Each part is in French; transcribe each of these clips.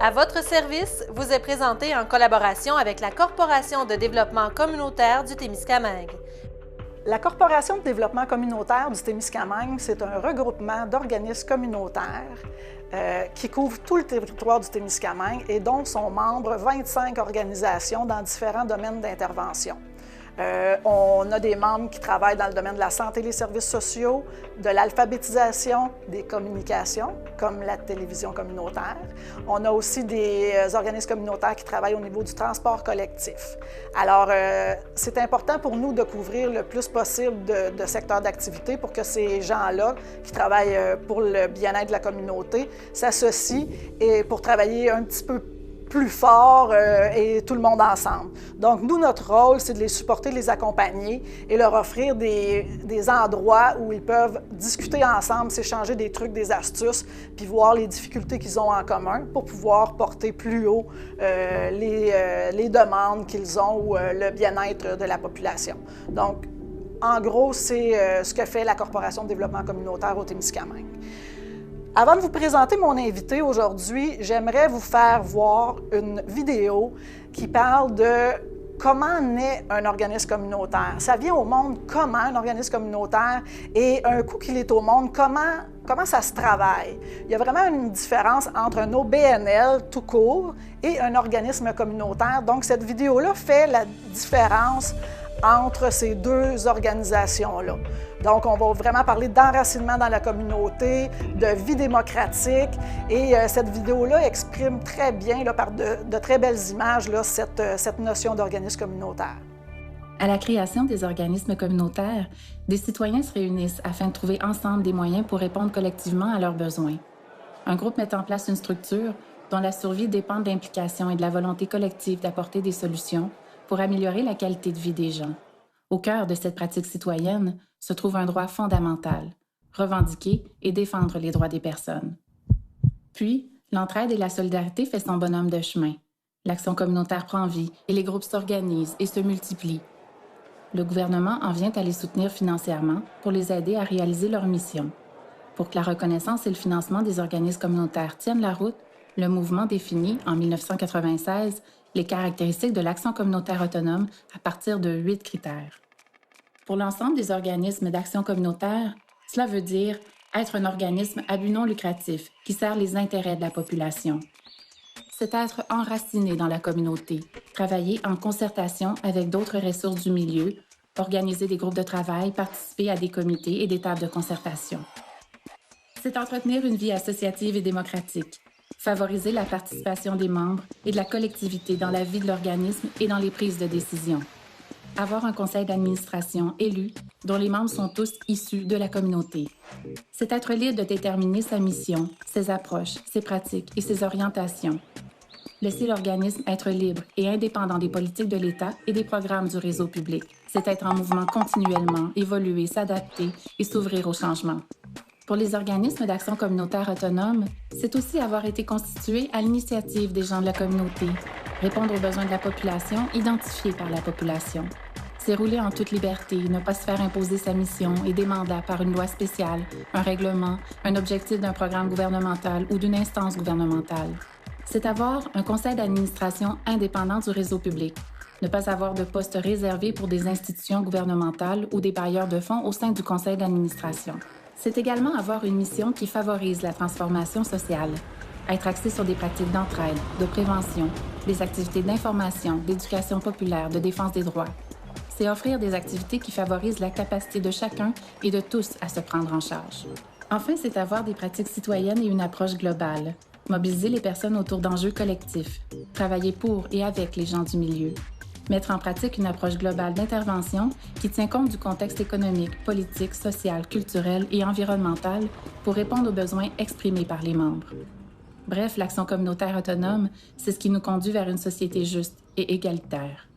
À votre service vous est présenté en collaboration avec la Corporation de développement communautaire du Témiscamingue. La Corporation de développement communautaire du Témiscamingue, c'est un regroupement d'organismes communautaires qui couvre tout le territoire du Témiscamingue et dont sont membres 25 organisations dans différents domaines d'intervention. On a des membres qui travaillent dans le domaine de la santé et les services sociaux, de l'alphabétisation, des communications, comme la télévision communautaire. On a aussi des organismes communautaires qui travaillent au niveau du transport collectif. Alors, c'est important pour nous de couvrir le plus possible de secteurs d'activité pour que ces gens-là, qui travaillent pour le bien-être de la communauté, s'associent et pour travailler un petit peu plus fort et tout le monde ensemble. Donc, nous, notre rôle, c'est de les supporter, de les accompagner et leur offrir des endroits où ils peuvent discuter ensemble, s'échanger des trucs, des astuces, puis voir les difficultés qu'ils ont en commun pour pouvoir porter plus haut les demandes qu'ils ont ou le bien-être de la population. Donc, en gros, c'est ce que fait la Corporation de développement communautaire au Témiscamingue. Avant de vous présenter mon invité aujourd'hui, j'aimerais vous faire voir une vidéo qui parle de comment naît un organisme communautaire. Ça vient au monde comment un organisme communautaire et un coup qu'il est au monde, comment ça se travaille. Il y a vraiment une différence entre un OBNL tout court et un organisme communautaire. Donc, cette vidéo-là fait la différence entre ces deux organisations-là. Donc, on va vraiment parler d'enracinement dans la communauté, de vie démocratique, et cette vidéo-là exprime très bien, là, par de très belles images, là, cette notion d'organisme communautaire. À la création des organismes communautaires, des citoyens se réunissent afin de trouver ensemble des moyens pour répondre collectivement à leurs besoins. Un groupe met en place une structure dont la survie dépend de l'implication et de la volonté collective d'apporter des solutions pour améliorer la qualité de vie des gens. Au cœur de cette pratique citoyenne se trouve un droit fondamental, revendiquer et défendre les droits des personnes. Puis, l'entraide et la solidarité fait son bonhomme de chemin. L'action communautaire prend vie et les groupes s'organisent et se multiplient. Le gouvernement en vient à les soutenir financièrement pour les aider à réaliser leur mission. Pour que la reconnaissance et le financement des organismes communautaires tiennent la route, le mouvement définit, en 1996, les caractéristiques de l'action communautaire autonome à partir de 8 critères. Pour l'ensemble des organismes d'action communautaire, cela veut dire être un organisme à but non lucratif qui sert les intérêts de la population. C'est être enraciné dans la communauté, travailler en concertation avec d'autres ressources du milieu, organiser des groupes de travail, participer à des comités et des tables de concertation. C'est entretenir une vie associative et démocratique, favoriser la participation des membres et de la collectivité dans la vie de l'organisme et dans les prises de décision. Avoir un conseil d'administration élu dont les membres sont tous issus de la communauté. C'est être libre de déterminer sa mission, ses approches, ses pratiques et ses orientations. Laisser l'organisme être libre et indépendant des politiques de l'État et des programmes du réseau public. C'est être en mouvement continuellement, évoluer, s'adapter et s'ouvrir au changement. Pour les organismes d'action communautaire autonome, c'est aussi avoir été constitué à l'initiative des gens de la communauté, répondre aux besoins de la population identifiés par la population. C'est rouler en toute liberté, ne pas se faire imposer sa mission et des mandats par une loi spéciale, un règlement, un objectif d'un programme gouvernemental ou d'une instance gouvernementale. C'est avoir un conseil d'administration indépendant du réseau public, ne pas avoir de poste réservé pour des institutions gouvernementales ou des bailleurs de fonds au sein du conseil d'administration. C'est également avoir une mission qui favorise la transformation sociale, être axé sur des pratiques d'entraide, de prévention, des activités d'information, d'éducation populaire, de défense des droits. C'est offrir des activités qui favorisent la capacité de chacun et de tous à se prendre en charge. Enfin, c'est avoir des pratiques citoyennes et une approche globale, mobiliser les personnes autour d'enjeux collectifs, travailler pour et avec les gens du milieu, mettre en pratique une approche globale d'intervention qui tient compte du contexte économique, politique, social, culturel et environnemental pour répondre aux besoins exprimés par les membres. Bref, l'action communautaire autonome, c'est ce qui nous conduit vers une société juste et égalitaire.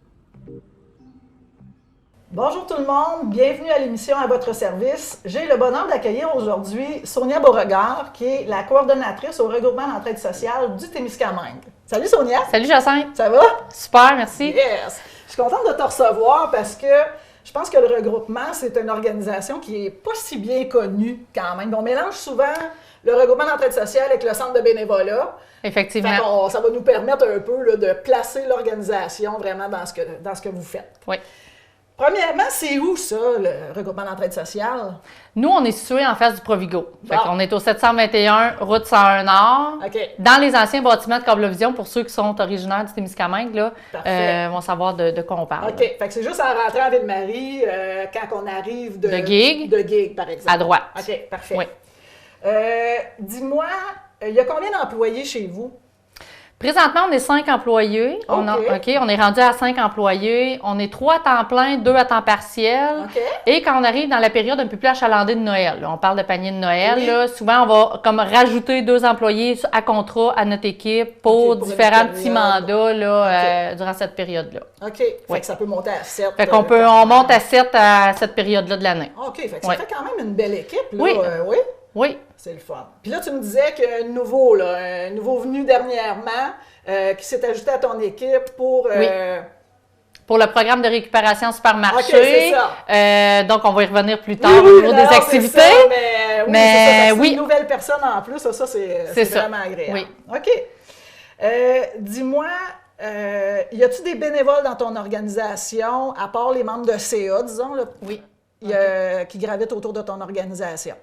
Bonjour tout le monde, bienvenue à l'émission À votre service. J'ai le bonheur d'accueillir aujourd'hui Sonia Beauregard, qui est la coordonnatrice au regroupement d'entraide sociale du Témiscamingue. Salut Sonia! Salut Jacinthe! Ça va? Super, merci! Yes! Je suis contente de te recevoir parce que je pense que le regroupement, c'est une organisation qui n'est pas si bien connue quand même. On mélange souvent le regroupement d'entraide sociale avec le centre de bénévolat. Effectivement. Ça va nous permettre un peu là, de placer l'organisation vraiment dans ce que vous faites. Oui. Premièrement, c'est où ça, le regroupement d'entraide sociale? Nous, on est situé en face du Provigo. Bon. On est au 721 route 101 Nord. OK. Dans les anciens bâtiments de Cablevision, pour ceux qui sont originaires du Témiscamingue, là, vont savoir de quoi on parle. OK. Fait que c'est juste en rentrant à Ville-Marie, quand on arrive de Guigues. De Guigues, par exemple. À droite. OK, parfait. Oui. Dis-moi, il y a combien d'employés chez vous? Présentement, on est 5 employés. On est rendu à 5 employés. On est 3 à temps plein, 2 à temps partiel. OK. Et quand on arrive dans la période un peu plus achalandée de Noël, là, on parle de panier de Noël, Oui. là, souvent on va comme rajouter 2 employés à contrat à notre équipe pour différents petits mandats là, durant cette période-là. OK. Fait que ça peut monter à 7. Fait qu'on on monte à 7 à cette période-là de l'année. OK. Fait que ça fait quand même une belle équipe. Là. Oui. Oui. Oui. C'est le fun. Puis là, tu me disais qu'un nouveau venu dernièrement qui s'est ajouté à ton équipe pour... Pour le programme de récupération supermarché. OK, c'est ça. Donc, on va y revenir plus tard au niveau des activités. Ça, mais c'est une nouvelle personne en plus. Ça, c'est vraiment agréable. Oui. OK. Dis-moi, y a-tu des bénévoles dans ton organisation, à part les membres de CA, disons, là, Oui. qui gravitent autour de ton organisation?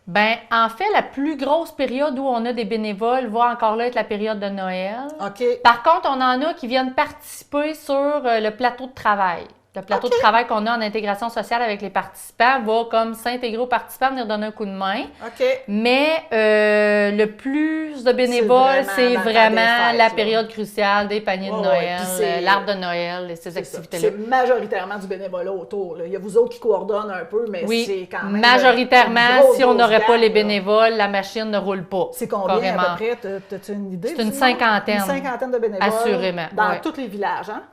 Bien, en fait, la plus grosse période où on a des bénévoles va encore là être la période de Noël. OK. Par contre, on en a qui viennent participer sur le plateau de travail. Le plateau de travail qu'on a en intégration sociale avec les participants va comme s'intégrer aux participants, venir donner un coup de main. OK. Mais le plus de bénévoles, c'est vraiment la période cruciale des paniers de Noël, l'arbre de Noël et ces activités-là. C'est majoritairement du bénévolat autour. Là. Il y a vous autres qui coordonnent un peu, mais c'est quand même... Majoritairement, si on n'aurait pas les bénévoles, la machine ne roule pas. C'est combien carrément. à peu près? T'as-tu une idée? C'est une cinquantaine. Une cinquantaine de bénévoles. Assurément. Dans tous les villages, hein?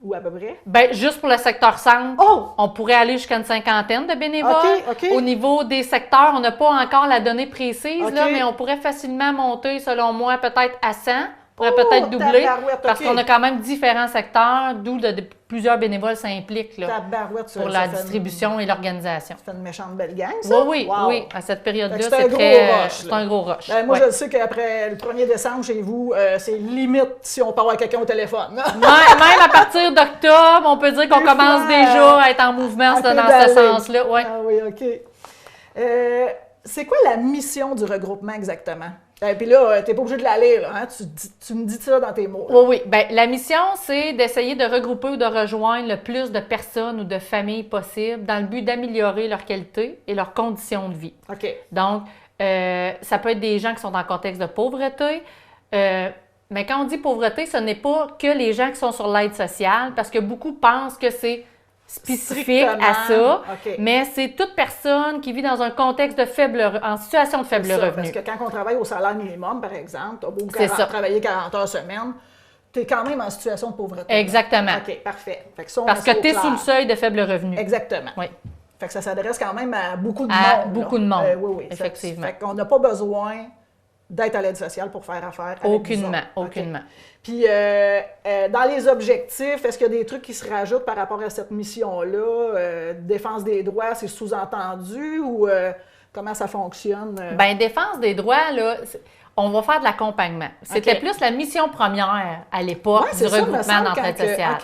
Ou à peu près? Bien, juste pour le secteur centre, on pourrait aller jusqu'à une cinquantaine de bénévoles. OK. Au niveau des secteurs, on n'a pas encore la donnée précise, OK. là, mais on pourrait facilement monter, selon moi, peut-être à 100. On pourrait peut-être doubler, parce qu'on a quand même différents secteurs, d'où plusieurs bénévoles s'impliquent là, pour la distribution et l'organisation. Ça fait une méchante belle gang, ça? Oui, Wow. oui. À cette période-là, c'est un gros rush. Moi, je sais qu'après le 1er décembre, chez vous, c'est limite si on parle à quelqu'un au téléphone. Même à partir d'octobre, on peut dire qu'on commence déjà à être en mouvement dans ce sens-là. Ouais. Ah oui, OK. C'est quoi la mission du regroupement exactement? Puis là, tu n'es pas obligé de la lire, là, hein? Tu me dis ça dans tes mots. Là. Oui. Bien, la mission, c'est d'essayer de regrouper ou de rejoindre le plus de personnes ou de familles possible dans le but d'améliorer leur qualité et leurs conditions de vie. OK. Donc, ça peut être des gens qui sont en contexte de pauvreté, mais quand on dit pauvreté, ce n'est pas que les gens qui sont sur l'aide sociale, parce que beaucoup pensent que c'est spécifique à ça, mais c'est toute personne qui vit dans un contexte de en situation de faible revenu. Parce que quand on travaille au salaire minimum, par exemple, tu as beau travailler 40 heures semaine, tu es quand même en situation de pauvreté. Exactement. OK, parfait. Fait que parce que tu es sous le seuil de faible revenu. Exactement. Oui. Fait que ça s'adresse quand même à beaucoup de monde. Beaucoup de monde, oui, effectivement. Fait qu'on n'a pas besoin d'être à l'aide sociale pour faire affaire avec aucunement. Puis, dans les objectifs, est-ce qu'il y a des trucs qui se rajoutent par rapport à cette mission-là? Défense des droits, c'est sous-entendu ou comment ça fonctionne? Bien, défense des droits, là, on va faire de l'accompagnement. C'était plus la mission première à l'époque du regroupement d'entraide sociale.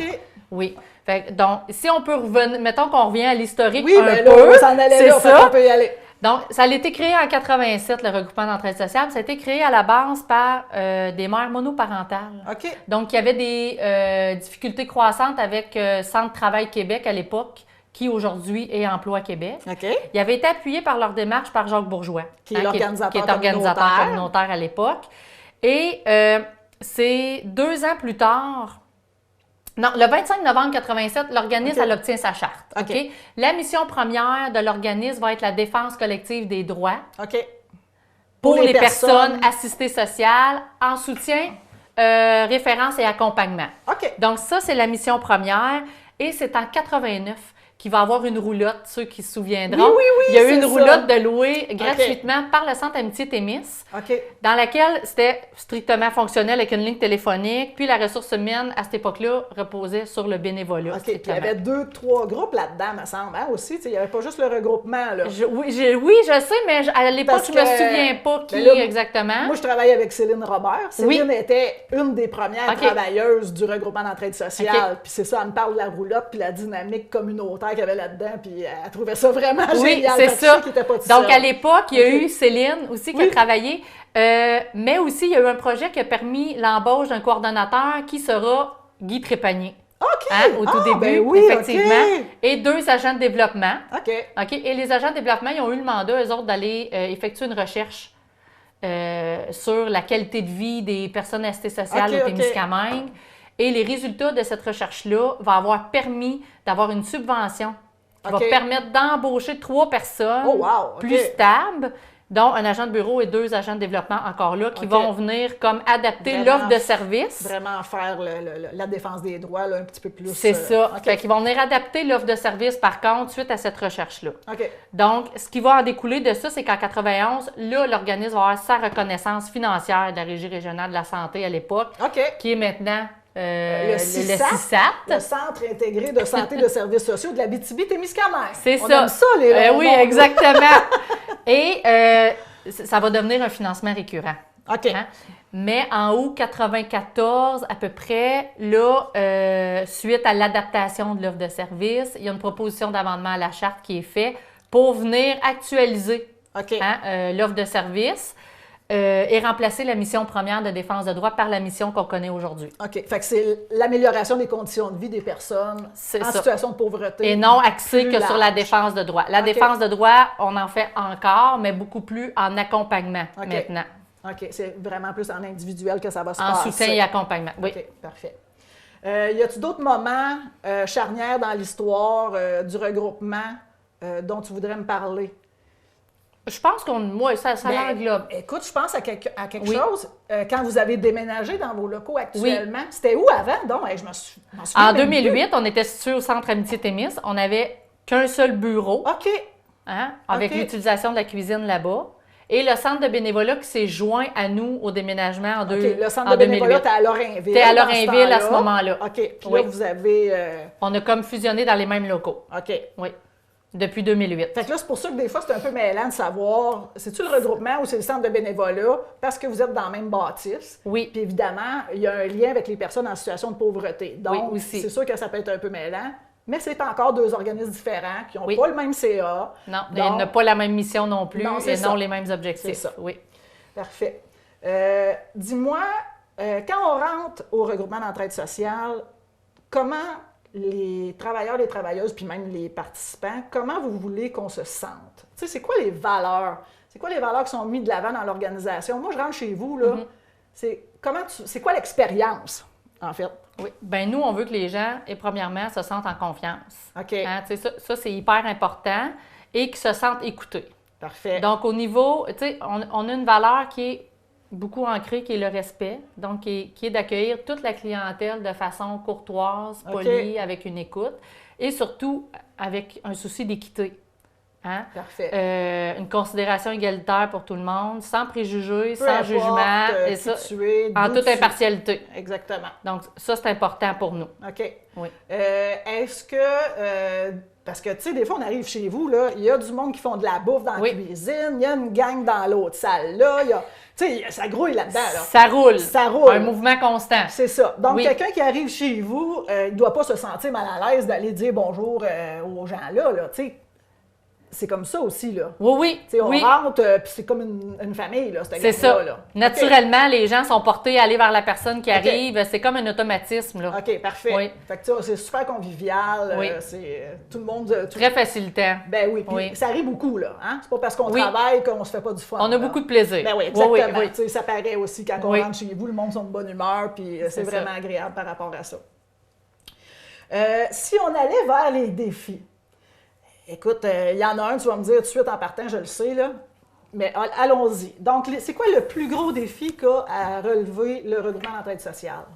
Oui. Fait, donc, si on peut revenir, mettons qu'on revient à l'historique un peu, c'est ça. On peut y aller. Donc, ça a été créé en 87, le regroupement d'entraide sociale. Ça a été créé à la base par des mères monoparentales. OK. Donc, il y avait des difficultés croissantes avec Centre Travail Québec à l'époque, qui aujourd'hui est Emploi Québec. OK. Il avait été appuyé par leur démarche par Jacques Bourgeois, qui est l'organisateur communautaire à l'époque. Et c'est 2 ans plus tard... Non, le 25 novembre 87, l'organisme elle obtient sa charte. OK. La mission première de l'organisme va être la défense collective des droits pour les personnes assistées sociales en soutien, référence et accompagnement. OK. Donc ça, c'est la mission première et c'est en 89 qui va avoir une roulotte, ceux qui se souviendront. Oui, Il y a eu une c'est roulotte ça. de louer gratuitement par le Centre Amitié Témis, OK. dans laquelle c'était strictement fonctionnel avec une ligne téléphonique, puis la ressource humaine, à cette époque-là, reposait sur le bénévolat. OK. Puis il y avait 2-3 groupes là-dedans, me semble, hein, aussi. Tu sais, il n'y avait pas juste le regroupement, là. Oui, je sais, mais à l'époque, Parce je me que- souviens pas qui Ben là, exactement. Moi, je travaillais avec Céline Robert. Céline Oui. était une des premières OK. travailleuses du regroupement d'entraide sociale. OK. Puis c'est ça, elle me parle de la roulotte puis la dynamique communautaire qu'il y avait là-dedans. Puis elle trouvait ça vraiment Oui, génial. c'est Fait que je ça. sais qu'il était pas tout Donc, seul. à l'époque, il y a OK. eu Céline aussi qui a Oui. travaillé, mais aussi, il y a eu un projet qui a permis l'embauche d'un coordonnateur qui sera Guy Trépanier. OK! Hein, au tout début, ben oui, effectivement. OK. Et 2 agents de développement. OK. OK? Et les agents de développement, ils ont eu le mandat, eux autres, d'aller effectuer une recherche sur la qualité de vie des personnes assistées sociales OK, au Témiscamingue. Et les résultats de cette recherche-là vont avoir permis d'avoir une subvention qui OK. va permettre d'embaucher 3 personnes Oh, wow, OK. plus stables, dont un agent de bureau et 2 agents de développement encore là, qui OK. vont venir comme adapter Vraiment l'offre de service. Vraiment faire la défense des droits là, un petit peu plus. C'est ça. OK. Fait qu'ils vont venir adapter l'offre de service, par contre, suite à cette recherche-là. OK. Donc, ce qui va en découler de ça, c'est qu'en 91, là, l'organisme va avoir sa reconnaissance financière de la Régie régionale de la santé à l'époque, OK. qui est maintenant Le CISAT, CISAT. le Centre intégré de santé et de services sociaux de l'Abitibi-Témiscamingue. C'est On ça. aime ça, les longs Oui, noms, là. exactement. Et ça va devenir un financement récurrent. OK. Hein? Mais en août 94, à peu près, là, suite à l'adaptation de l'offre de service, il y a une proposition d'amendement à la charte qui est faite pour venir actualiser OK. l'offre de service et remplacer la mission première de défense de droit par la mission qu'on connaît aujourd'hui. OK. Fait que c'est l'amélioration des conditions de vie des personnes C'est en ça. situation de pauvreté. Et non axé plus que sur la large. défense de droit. La OK. défense de droit, on en fait encore, mais beaucoup plus en accompagnement OK. maintenant. OK. C'est vraiment plus en individuel que ça va se En passer. soutien et accompagnement, oui. OK. Parfait. Y a-t-il d'autres moments charnières dans l'histoire du regroupement dont tu voudrais me parler? Je pense ça Ben, l'englobe. Écoute, je pense à quelque Oui. chose. Quand vous avez déménagé dans vos locaux actuellement, c'était où avant? Donc, je m'en souviens En même 2008, on était situé au Centre Amitié Témis. On n'avait qu'un seul bureau, plus. OK. avec OK. l'utilisation de la cuisine là-bas. Et le centre de bénévolat qui s'est joint à nous au déménagement en, OK. Le centre en de bénévolat, 2008. t'es à Lorrainville. T'es à dans Lorrainville à ce temps-là. moment-là. OK. Puis Oui. là, vous avez... On a comme fusionné dans les mêmes locaux. OK. Oui, depuis 2008. Fait que là, c'est pour ça que des fois, c'est un peu mêlant de savoir, c'est-tu le regroupement ou c'est le centre de bénévolat, parce que vous êtes dans la même bâtisse. Oui. Puis évidemment, il y a un lien avec les personnes en situation de pauvreté. Donc, Oui, aussi. c'est sûr que ça peut être un peu mêlant, mais c'est encore 2 organismes différents qui n'ont Oui. pas le même CA. Non, Donc, et n'a pas la même mission non plus Non, c'est et ça. non les mêmes objectifs. C'est ça. Oui. Parfait. Dis-moi, quand on rentre au regroupement d'entraide sociale, comment les travailleurs, les travailleuses, puis même les participants, comment vous voulez qu'on se sente? Tu sais, c'est quoi les valeurs? C'est quoi les valeurs qui sont mises de l'avant dans l'organisation? Moi, je rentre chez vous, là, c'est quoi l'expérience, en fait? Oui. Ben nous, on veut que les gens, et premièrement, se sentent en confiance. OK. Hein, tu sais, ça c'est hyper important et qu'ils se sentent écoutés. Parfait. Donc, au niveau, tu sais, on a une valeur qui est beaucoup ancrée, qui est le respect, donc qui est d'accueillir toute la clientèle de façon courtoise, polie, OK. avec une écoute et surtout avec un souci d'équité. Hein? Parfait. Une considération égalitaire pour tout le monde, sans préjugés, Peu sans importe, jugement, et qui ça, tu es, en d'où toute tu- impartialité. Exactement. Donc, ça, c'est important pour nous. OK. Oui. Est-ce que, parce que, tu sais, des fois, on arrive chez vous, là, il y a du monde qui font de la bouffe dans la Oui. cuisine, il y a une gang dans l'autre salle, là, il y a, tu sais, ça grouille là-dedans, là. Ça roule. Ça roule. Un mouvement constant. C'est ça. Donc, Oui. quelqu'un qui arrive chez vous, il ne doit pas se sentir mal à l'aise d'aller dire bonjour aux gens-là, là, tu sais. C'est comme ça aussi, là. Oui, oui. Tu sais, on oui. rentre, puis c'est comme une famille, là, cette C'est gang-là, ça. là. Naturellement, les gens sont portés à aller vers la personne qui OK. arrive. C'est comme un automatisme, là. OK, parfait. Oui. Fait que, tu sais, c'est super convivial, Oui. c'est tout le monde... tout- Très facilitant. Ben oui, puis Oui. ça rit beaucoup, là. Hein? C'est pas parce qu'on Oui. travaille qu'on se fait pas du fun. On a là. beaucoup de plaisir. Ben oui, exactement. Oui, oui. Tu sais, ça paraît aussi quand on Oui. rentre chez vous, le monde sont de bonne humeur, puis c'est C'est ça. vraiment agréable par rapport à ça. Si on allait vers les défis, écoute, il y en a un, tu vas me dire tout de suite en partant, je le sais, là, mais allons-y. Donc, c'est quoi le plus gros défi qu'a à relever le regroupement d'entraide sociale?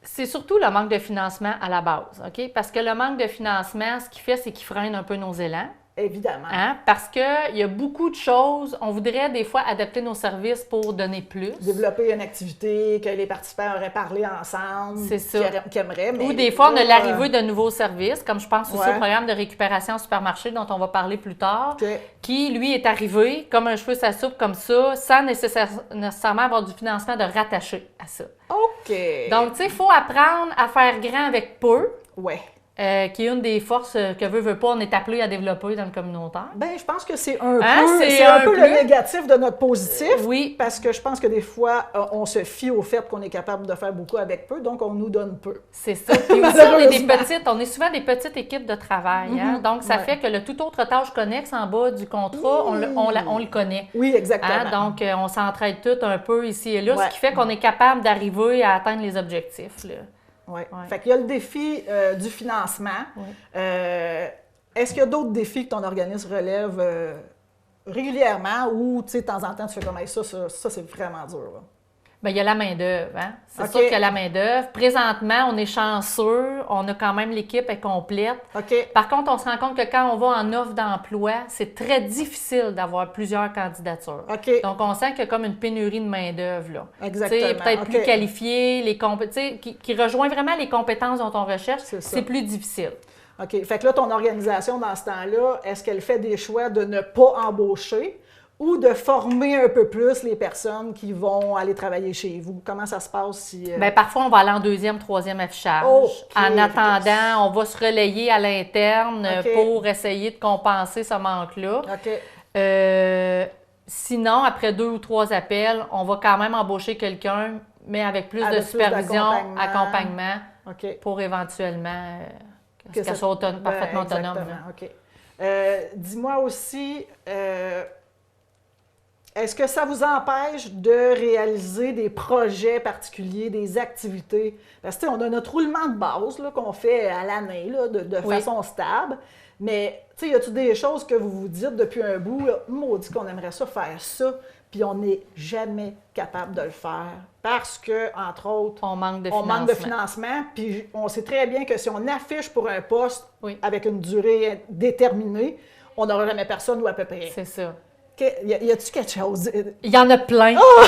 c'est surtout le manque de financement à la base, OK? Parce que le manque de financement, ce qu'il fait, c'est qu'il freine un peu nos élans. Évidemment. Hein? Parce qu'il y a beaucoup de choses, on voudrait des fois adapter nos services pour donner plus. Développer une activité que les participants auraient parlé ensemble, C'est ça. qui aimeraient. Mais Ou des fois, on a là, l'arrivée de nouveaux services, comme je pense aussi Ouais. au programme de récupération au supermarché dont on va parler plus tard, OK. qui, lui, est arrivé comme un cheveu sa soupe comme ça, sans nécessairement avoir du financement de rattacher à ça. OK. Donc, tu sais, il faut apprendre à faire grand avec peu. Ouais. Qui est une des forces que veut pas, on est appelé à développer dans le communautaire. Ben, je pense que c'est un Hein, peu, c'est c'est un un peu plus. le négatif de notre positif. Oui, Parce que je pense que des fois, on se fie au fait qu'on est capable de faire beaucoup avec peu, donc on nous donne peu. c'est ça. Puis aussi, on est Malheureusement. on est souvent des petites équipes de travail. Hein? Donc, ça Ouais. fait que le tout autre tâche connexe en bas du contrat, on le connaît. Oui, exactement. Hein? Donc, on s'entraide tout un peu ici et là, Ouais. ce qui fait qu'on est capable d'arriver à atteindre les objectifs. Là. Ouais. Ouais. Fait qu'il y a le défi du financement. Oui. Est-ce qu'il y a d'autres défis que ton organisme relève régulièrement ou, tu sais, de temps en temps, tu fais comme hey, ça c'est vraiment dur. Là. Bien, il y a la main-d'œuvre. Hein? C'est OK. sûr qu'il y a la main-d'œuvre. Présentement, on est chanceux. On a quand même l'équipe est complète. OK. Par contre, on se rend compte que quand on va en offre d'emploi, c'est très difficile d'avoir plusieurs candidatures. OK. Donc, on sent qu'il y a comme une pénurie de main-d'œuvre, là. Exactement. Tu sais, peut-être OK. plus qualifiée, tu sais, qui rejoint vraiment les compétences dont on recherche, C'est ça. c'est plus difficile. OK. Fait que là, ton organisation, dans ce temps-là, est-ce qu'elle fait des choix de ne pas embaucher ou de former un peu plus les personnes qui vont aller travailler chez vous? Comment ça se passe si... Bien, parfois, on va aller en deuxième, troisième affichage. OK. En attendant, on va se relayer à l'interne OK. pour essayer de compenser ce manque-là. OK. Sinon, après 2 ou 3 appels, on va quand même embaucher quelqu'un, mais avec plus Avec de plus supervision, d'accompagnement. accompagnement, OK. pour éventuellement Que qu'elle ça- soit parfaitement Ben, autonome. exactement, là. OK. Dis-moi aussi, est-ce que ça vous empêche de réaliser des projets particuliers, des activités? Parce que, tu sais, on a notre roulement de base là, qu'on fait à l'année là, de Oui. façon stable. Mais, tu sais, y a-t-il des choses que vous vous dites depuis un bout, là, maudit qu'on aimerait ça faire ça, puis on n'est jamais capable de le faire parce que, entre autres, On manque de on financement. manque de financement, puis on sait très bien que si on affiche pour un poste Oui. avec une durée déterminée, on n'aura jamais personne ou à peu près. C'est ça. Y a-tu quelque chose? Il y en a plein. Oh!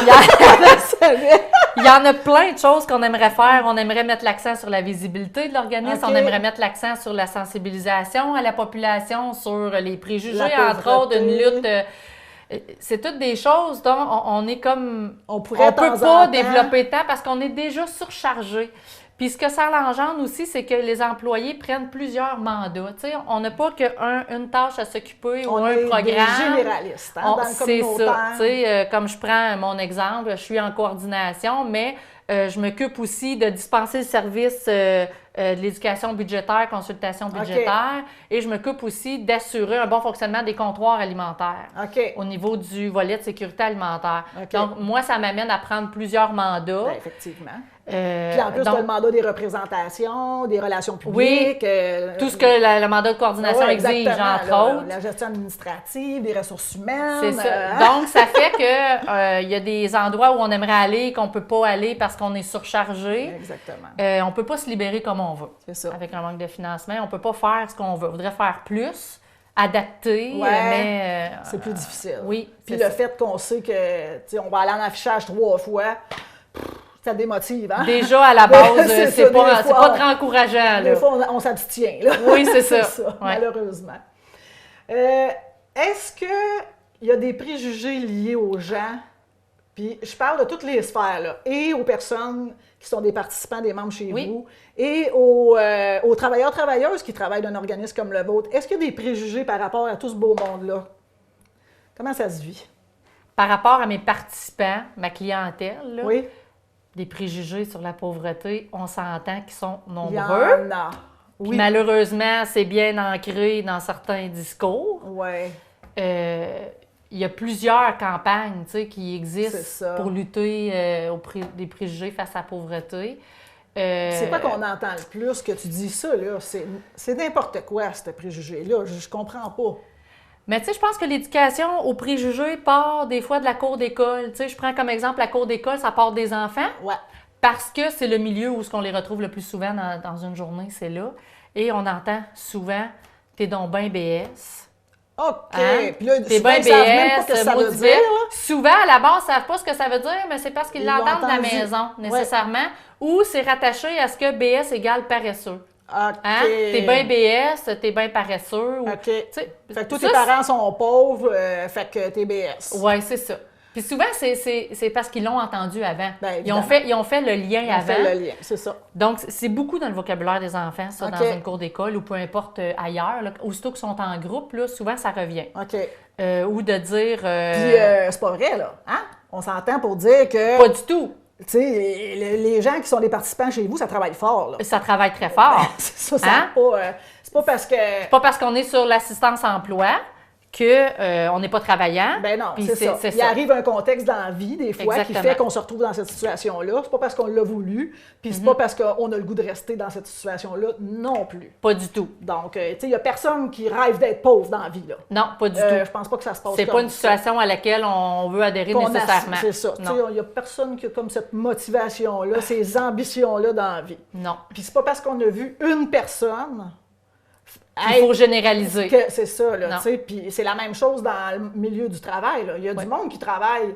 Il y en a plein de choses qu'on aimerait faire. On aimerait mettre l'accent sur la visibilité de l'organisme. OK. On aimerait mettre l'accent sur la sensibilisation à la population, sur les préjugés, La entre autres, une pauvreté. lutte. C'est toutes des choses dont on est comme... On pourrait On de temps peut en pas temps- développer tant parce qu'on est déjà surchargé. Puis ce que ça engendre aussi, c'est que les employés prennent plusieurs mandats. Tu sais, on n'a pas qu'une tâche à s'occuper ou On un est programme. des généralistes hein, dans le C'est communautaire. ça. Tu sais, comme je prends mon exemple, je suis en coordination, mais je m'occupe aussi de dispenser le service de l'éducation budgétaire, consultation budgétaire, et je m'occupe aussi d'assurer un bon fonctionnement des comptoirs alimentaires OK. au niveau du volet de sécurité alimentaire. OK. Donc, moi, ça m'amène à prendre plusieurs mandats. Ben, effectivement. Euh, Puis en plus, tu as donc, le mandat des représentations, des relations publiques. Oui, tout ce que le mandat de coordination ouais, exige, exactement, entre là, autres. La gestion administrative, des ressources humaines. C'est ça. hein? Donc, ça fait que il y a des endroits où on aimerait aller qu'on ne peut pas aller parce qu'on est surchargé. Exactement. On ne peut pas se libérer comme on veut. C'est ça. Avec un manque de financement, on ne peut pas faire ce qu'on veut. On voudrait faire plus, adapter, Ouais, mais... c'est plus difficile. Oui. Puis c'est le ça. fait qu'on sait que, tu sais, on va aller en affichage 3 fois, ça démotive, hein? Déjà, à la base, C'est c'est ça, pas, des c'est fois, pas très encourageant. Des Là. fois, on s'abstient, là. Oui, c'est ça. Ouais. Malheureusement. Est-ce qu'il y a des préjugés liés aux gens? Puis je parle de toutes les sphères, là, et aux personnes qui sont des participants, des membres chez Oui. vous, et aux travailleurs, travailleuses qui travaillent dans un organisme comme le vôtre. Est-ce qu'il y a des préjugés par rapport à tout ce beau monde-là? Comment ça se vit? Par rapport à mes participants, ma clientèle, là, Oui? des préjugés sur la pauvreté, on s'entend qu'ils sont Il y nombreux. en a. Puis Oui. malheureusement, c'est bien ancré dans certains discours. Oui. Il y a plusieurs campagnes tu sais, qui C'est existent ça. pour lutter des préjugés face à la pauvreté. C'est quoi qu'on entend le plus que tu dis ça, là? C'est n'importe quoi, ce préjugé-là. Je comprends pas. Mais tu sais, je pense que l'éducation aux préjugés part des fois de la cour d'école. Tu sais, je prends comme exemple la cour d'école, ça part des enfants. Ouais. parce que c'est le milieu où on les retrouve le plus souvent dans une journée, c'est là. Et on entend souvent « t'es donc ben BS ». OK. Hein? Puis là, T'es souvent, bien ils savent même pas BS, ce que ça veut maudit dire. Là. Souvent, à la base, ils ne savent pas ce que ça veut dire, mais c'est parce qu'ils Ils l'entendent l'ont de la entendu. maison, nécessairement. Ou c'est rattaché à ce que BS égale paresseux. OK. Hein? T'es bien BS, t'es bien paresseux. Ou, OK. tu sais, Fait que tous ça, tes parents sont pauvres, fait que t'es BS. Oui, c'est ça. Puis souvent, c'est parce qu'ils l'ont entendu avant. Ben, ils ont fait le lien On avant. fait le lien, c'est ça. Donc, c'est beaucoup dans le vocabulaire des enfants, ça, OK. dans une cour d'école ou peu importe ailleurs. Là. Aussitôt qu'ils sont en groupe, là, souvent, ça revient. OK. Ou de dire... Puis c'est pas vrai, là. Hein? On s'entend pour dire que, pas du tout. tu sais, les gens qui sont des participants chez vous, ça travaille fort, là. Ça travaille très fort. C'est ça, Hein? c'est pas parce que... C'est pas parce qu'on est sur l'assistance emploi qu'on n'est pas travaillant. Ben non, Puis c'est ça. Il arrive un contexte dans la vie, des fois, Exactement. qui fait qu'on se retrouve dans cette situation-là. C'est pas parce qu'on l'a voulu, puis c'est pas parce qu'on a le goût de rester dans cette situation-là non plus. Pas du tout. Donc, tu sais, il y a personne qui rêve d'être pauvre dans la vie, là. Non, pas du tout. Je pense pas que ça se passe C'est comme pas une ça. situation à laquelle on veut adhérer Qu'on nécessairement. C'est ça. Tu sais, Non. il y a personne qui a comme cette motivation-là, ces ambitions-là dans la vie. Non. Puis c'est pas parce qu'on a vu une personne... Il faut généraliser. C'est ça, là, Non. tu sais. Puis c'est la même chose dans le milieu du travail, là. Il y a Ouais. du monde qui travaille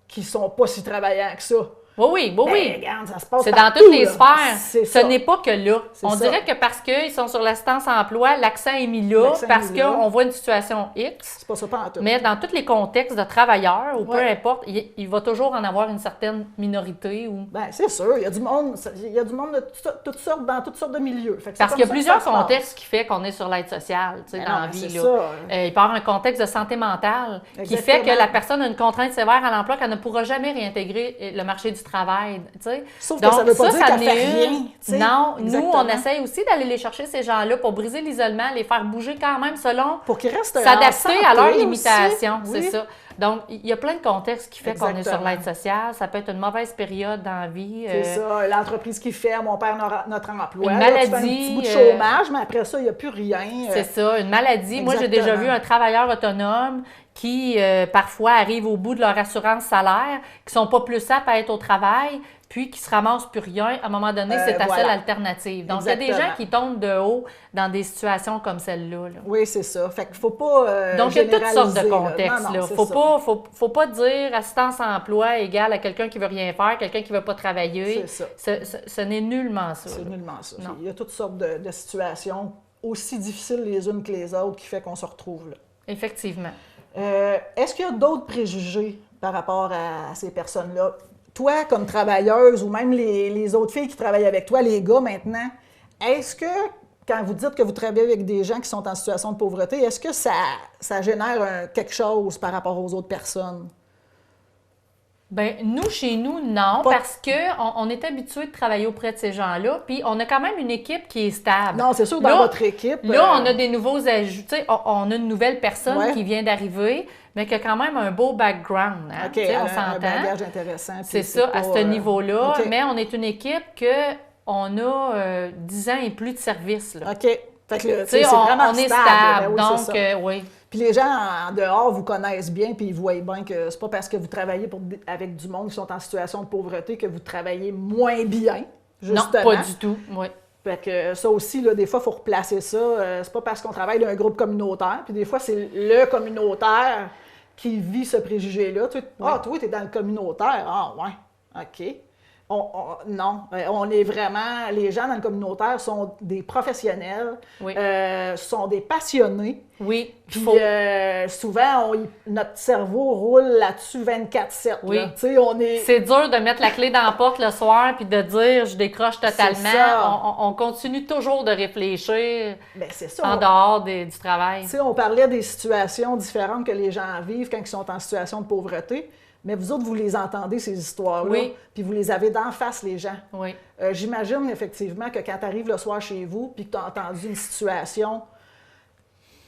qui sont pas si travaillants que ça. Oui. Ben, regarde, ça se passe C'est dans partout, toutes les là. sphères. C'est Ce ça. n'est pas que là. C'est On ça. dirait que parce qu'ils sont sur l'assistance emploi, l'accent est mis là, L'accent est parce mis là. qu'on voit une situation X. C'est pas ça, pas en tout. Mais dans tous les contextes de travailleurs, ou peu Ouais. importe, il va toujours en avoir une certaine minorité. Ou... Ben, c'est sûr, il y a du monde de toutes sortes, dans toutes sortes de milieux. Fait que c'est Parce comme qu'il y a ça que plusieurs ça se passe. contextes qui fait qu'on est sur l'aide sociale, tu sais, Ben dans non, la mais vie. c'est Là. ça. Il peut y avoir un contexte de santé mentale qui fait Exactement. que la personne a une contrainte sévère à l'emploi qu'elle ne pourra jamais réintégrer le marché du travail, tu sais. Sauf que ça veut pas dire qu'elle n'est fait rien, une. tu sais. Non, Exactement. nous, on essaye aussi d'aller les chercher, ces gens-là, pour briser l'isolement, les faire bouger quand même selon Pour qu'ils restent s'adapter à leurs santé limitations, aussi. c'est Oui. ça. Donc, il y a plein de contextes qui fait qu'on est sur Exactement. l'aide sociale. Ça peut être une mauvaise période dans la vie. C'est ça, l'entreprise qui ferme, on perd notre emploi. Une Là, tu fais maladie, un petit bout de chômage, mais après ça, il n'y a plus rien. C'est ça, une maladie. Moi, j'ai déjà Exactement. vu un travailleur autonome qui, parfois, arrive au bout de leur assurance salaire, qui sont pas plus aptes à être au travail, puis qui se ramassent plus rien. À un moment donné, c'est ta seule voilà. alternative. Donc, il y a des Exactement. gens qui tombent de haut dans des situations comme celle-là. Là. Oui, c'est ça. Fait qu'il faut pas Donc, il y a toutes sortes de généraliser, là. contextes. Non, non, Là. c'est Faut ça. pas, faut pas dire assistance à emploi égale à quelqu'un qui veut rien faire, quelqu'un qui veut pas travailler. C'est ça. Ce n'est nullement ça. C'est là. nullement ça. Non. Il y a toutes sortes de situations aussi difficiles les unes que les autres qui fait qu'on se retrouve là. Effectivement. Est-ce qu'il y a d'autres préjugés par rapport à ces personnes-là? Toi, comme travailleuse, ou même les autres filles qui travaillent avec toi, les gars maintenant, est-ce que, quand vous dites que vous travaillez avec des gens qui sont en situation de pauvreté, est-ce que ça génère quelque chose par rapport aux autres personnes? Ben nous, chez nous, non, Pas- parce qu'on est habitué de travailler auprès de ces gens-là, puis on a quand même une équipe qui est stable. Non, c'est sûr, dans Là- votre équipe... Là, on a des nouveaux ajouts. Tu sais, on a une nouvelle personne Ouais. qui vient d'arriver, mais qui a quand même un beau background. Hein? OK, Tu sais, on un s'entend. bagage intéressant. puis C'est ça, à pas, ce niveau-là. OK. Mais on est une équipe on a 10 ans et plus de service. Là. OK. Fait que Tu c'est sais, vraiment on est stable. stable. Ben oui, c'est Donc, ça. oui. Puis les gens en dehors vous connaissent bien, puis ils voient bien que c'est pas parce que vous travaillez avec du monde qui sont en situation de pauvreté que vous travaillez moins bien, justement. Non, pas du tout. Oui. Fait que ça aussi, là, des fois, il faut replacer ça. C'est pas parce qu'on travaille dans un groupe communautaire, puis des fois, c'est le communautaire qui vit ce préjugé-là. Ah, toi, t'es dans le communautaire. Ah, ouais, OK. Non, on est vraiment... Les gens dans le communautaire sont des professionnels, Oui. sont des passionnés. Oui. Puis souvent, notre cerveau roule là-dessus 24/7. Oui. Là. Tu sais, on est... C'est dur de mettre la clé dans la porte le soir puis de dire je décroche C'est totalement. ça. On continue toujours de réfléchir Ben, c'est ça. en dehors du travail. Tu sais, on parlait des situations différentes que les gens vivent quand ils sont en situation de pauvreté, mais vous autres, vous les entendez, ces histoires-là, Oui. puis vous les avez d'en face, les gens. Oui. J'imagine effectivement que quand tu arrives le soir chez vous, puis que tu as entendu une situation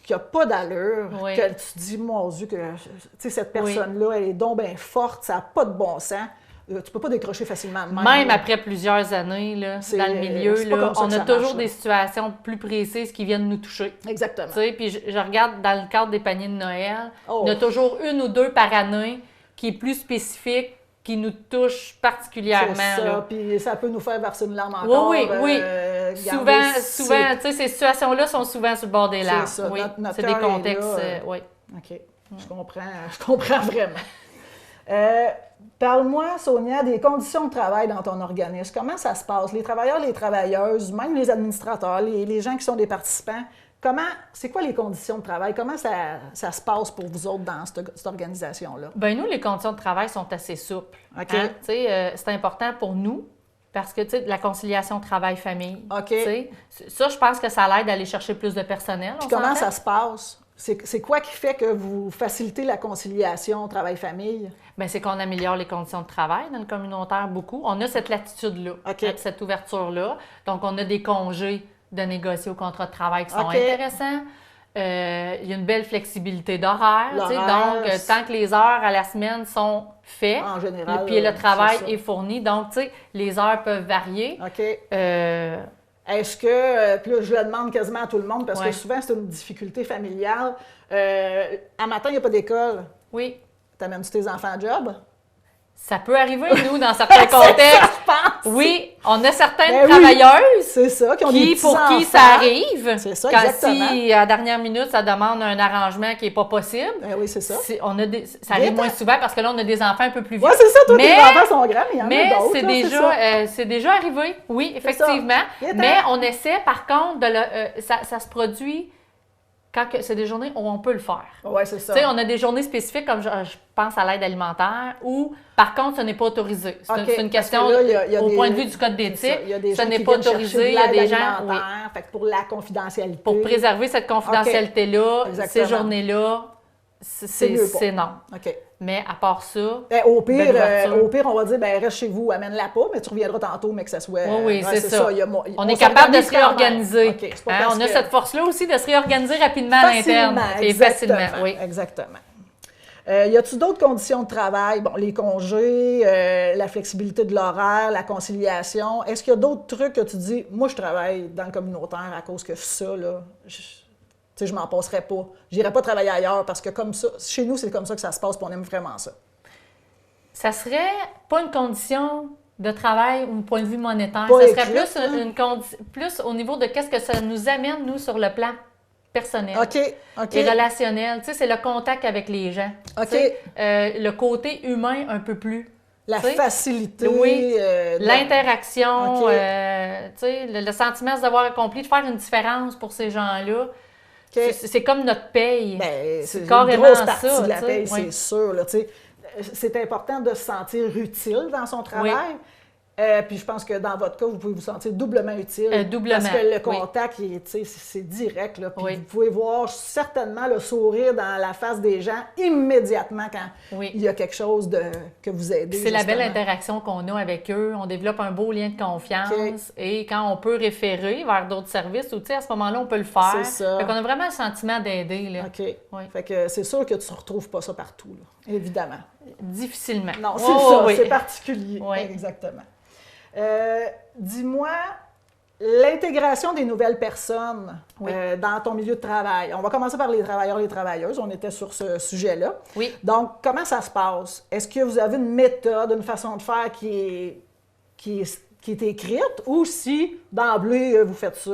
qui n'a pas d'allure, Oui. que tu te dis, mon Dieu, que tu sais, cette personne-là, elle est donc bien forte, ça n'a pas de bon sens. Tu peux pas décrocher facilement de même. Même là. après plusieurs années là, C'est- dans le milieu, c'est pas là, comme ça on que a ça toujours marche, là. des situations plus précises qui viennent nous toucher. Exactement. Tu sais, puis je regarde dans le cadre des paniers de Noël, Oh. il y en a toujours une ou deux par année qui est plus spécifique qui nous touchent particulièrement. C'est ça, Là. puis ça peut nous faire verser une larme encore. Oui. Souvent, tu sais, c'est ces situations-là sont souvent sur le bord des larmes. ça, Oui, notre c'est des cœur est contextes, là, oui. OK, je comprends vraiment. Parle-moi, Sonia, des conditions de travail dans ton organisme. Comment ça se passe? Les travailleurs, les travailleuses, même les administrateurs, les gens qui sont des participants, c'est quoi les conditions de travail? Comment ça se passe pour vous autres dans cette organisation-là? Bien, nous, les conditions de travail sont assez souples. OK. Hein? C'est important pour nous parce que, tu sais, la conciliation travail-famille. OK. Ça, je pense que ça l'aide à aller chercher plus de personnel. Puis comment ça se passe? C'est quoi qui fait que vous facilitez la conciliation travail-famille? Bien, c'est qu'on améliore les conditions de travail dans le communautaire beaucoup. On a cette latitude-là, OK. cette ouverture-là. Donc, on a des congés de négocier au contrat de travail qui sont OK. intéressants. Il y a une belle flexibilité d'horaire. Tu sais, L'horaire, donc, tant que les heures à la semaine sont faites, En général, puis le travail c'est ça. est fourni. Donc, tu sais, les heures peuvent varier. OK. Euh, Est-ce que, puis là, je le demande quasiment à tout le monde parce Ouais. que souvent, c'est une difficulté familiale. À matin, il n'y a pas d'école. oui, T'amènes-tu tes enfants à job? ça peut arriver, nous, dans certains contextes. Oui, on a certaines Ben oui. travailleuses C'est ça, qui ont des pour qui petits-enfants. ça arrive. C'est ça, quand exactement. si, à la dernière minute, ça demande un arrangement qui n'est pas possible. Ben oui, c'est ça. Ça arrive moins souvent parce que là, on a des enfants un peu plus vieux. Oui, c'est ça, toi, Mais- tes enfants sont grands, mais il y en Mais a d'autres. c'est là, ça. c'est déjà arrivé, oui, effectivement. Viens-t'en. Mais on essaie, par contre, ça se produit quand c'est des journées où on peut le faire. Oui, c'est ça. Tu sais, on a des journées spécifiques, comme je pense à l'aide alimentaire, où, par contre, ce n'est pas autorisé. C'est OK, une parce question, que là, il y a au des- point de vue du code c'est d'éthique, ça. Il y a des ce gens n'est qui pas viennent chercher autorisé. de Il y a des l'aide gens, oui. alimentaire, fait que pour la confidentialité. Pour préserver cette confidentialité-là, Exactement. ces journées-là, C'est mieux pas. c'est non. OK. Mais à part ça, Ben, Belle ouverture. au pire, on va dire, ben, reste chez vous, amène-la pas, mais tu reviendras tantôt, mais que ça soit. oui, c'est ça. On est s'organise capable de se quand même. réorganiser. OK, c'est pas Hein, parce on a que- cette force-là aussi de se réorganiser rapidement à l'interne. Et exactement, facilement, oui. Exactement. Y a-t-il d'autres conditions de travail? Bon, les congés, la flexibilité de l'horaire, la conciliation. Est-ce qu'il y a d'autres trucs que tu dis, moi, je travaille dans le communautaire à cause que ça, là, tu sais, je m'en passerais pas. J'irais pas travailler ailleurs parce que comme ça, chez nous, c'est comme ça que ça se passe, puis on aime vraiment ça. Ça serait pas une condition de travail ou un point de vue monétaire. Pas Ça serait écrite, plus au niveau de qu'est-ce que ça nous amène, nous, sur le plan personnel OK. et relationnel. Tu sais, c'est le contact avec les gens. OK. Tu sais, le côté humain un peu plus. La tu sais, facilité. oui, de- l'interaction, OK. Tu sais, le sentiment d'avoir accompli, de faire une différence pour ces gens-là. OK. C'est comme notre paye. Ben, c'est une carrément grosse partie ça, de la tu sais, paye, oui. c'est sûr. Là, tu sais. C'est important de se sentir utile dans son travail. Puis je pense que dans votre cas, vous pouvez vous sentir doublement utile. Doublement, Parce que le oui. contact, c'est direct. Là, puis Oui. vous pouvez voir certainement le sourire dans la face des gens immédiatement quand Oui. il y a quelque chose que vous aidez. C'est la belle justement. interaction qu'on a avec eux. On développe un beau lien de confiance. OK. Et quand on peut référer vers d'autres services, ou tu sais, à ce moment-là, on peut le faire. C'est ça. Fait qu'on a vraiment le sentiment d'aider, là. OK. Oui. Fait que c'est sûr que tu ne retrouves pas ça partout, là, évidemment. Difficilement. Non, c'est Oh, ça, oui. c'est particulier. Oui. Exactement. Dis-moi, l'intégration des nouvelles personnes Oui. dans ton milieu de travail. On va commencer par les travailleurs et les travailleuses. On était sur ce sujet-là. Oui. Donc, comment ça se passe? Est-ce que vous avez une méthode, une façon de faire qui est écrite ou si d'emblée vous faites ça,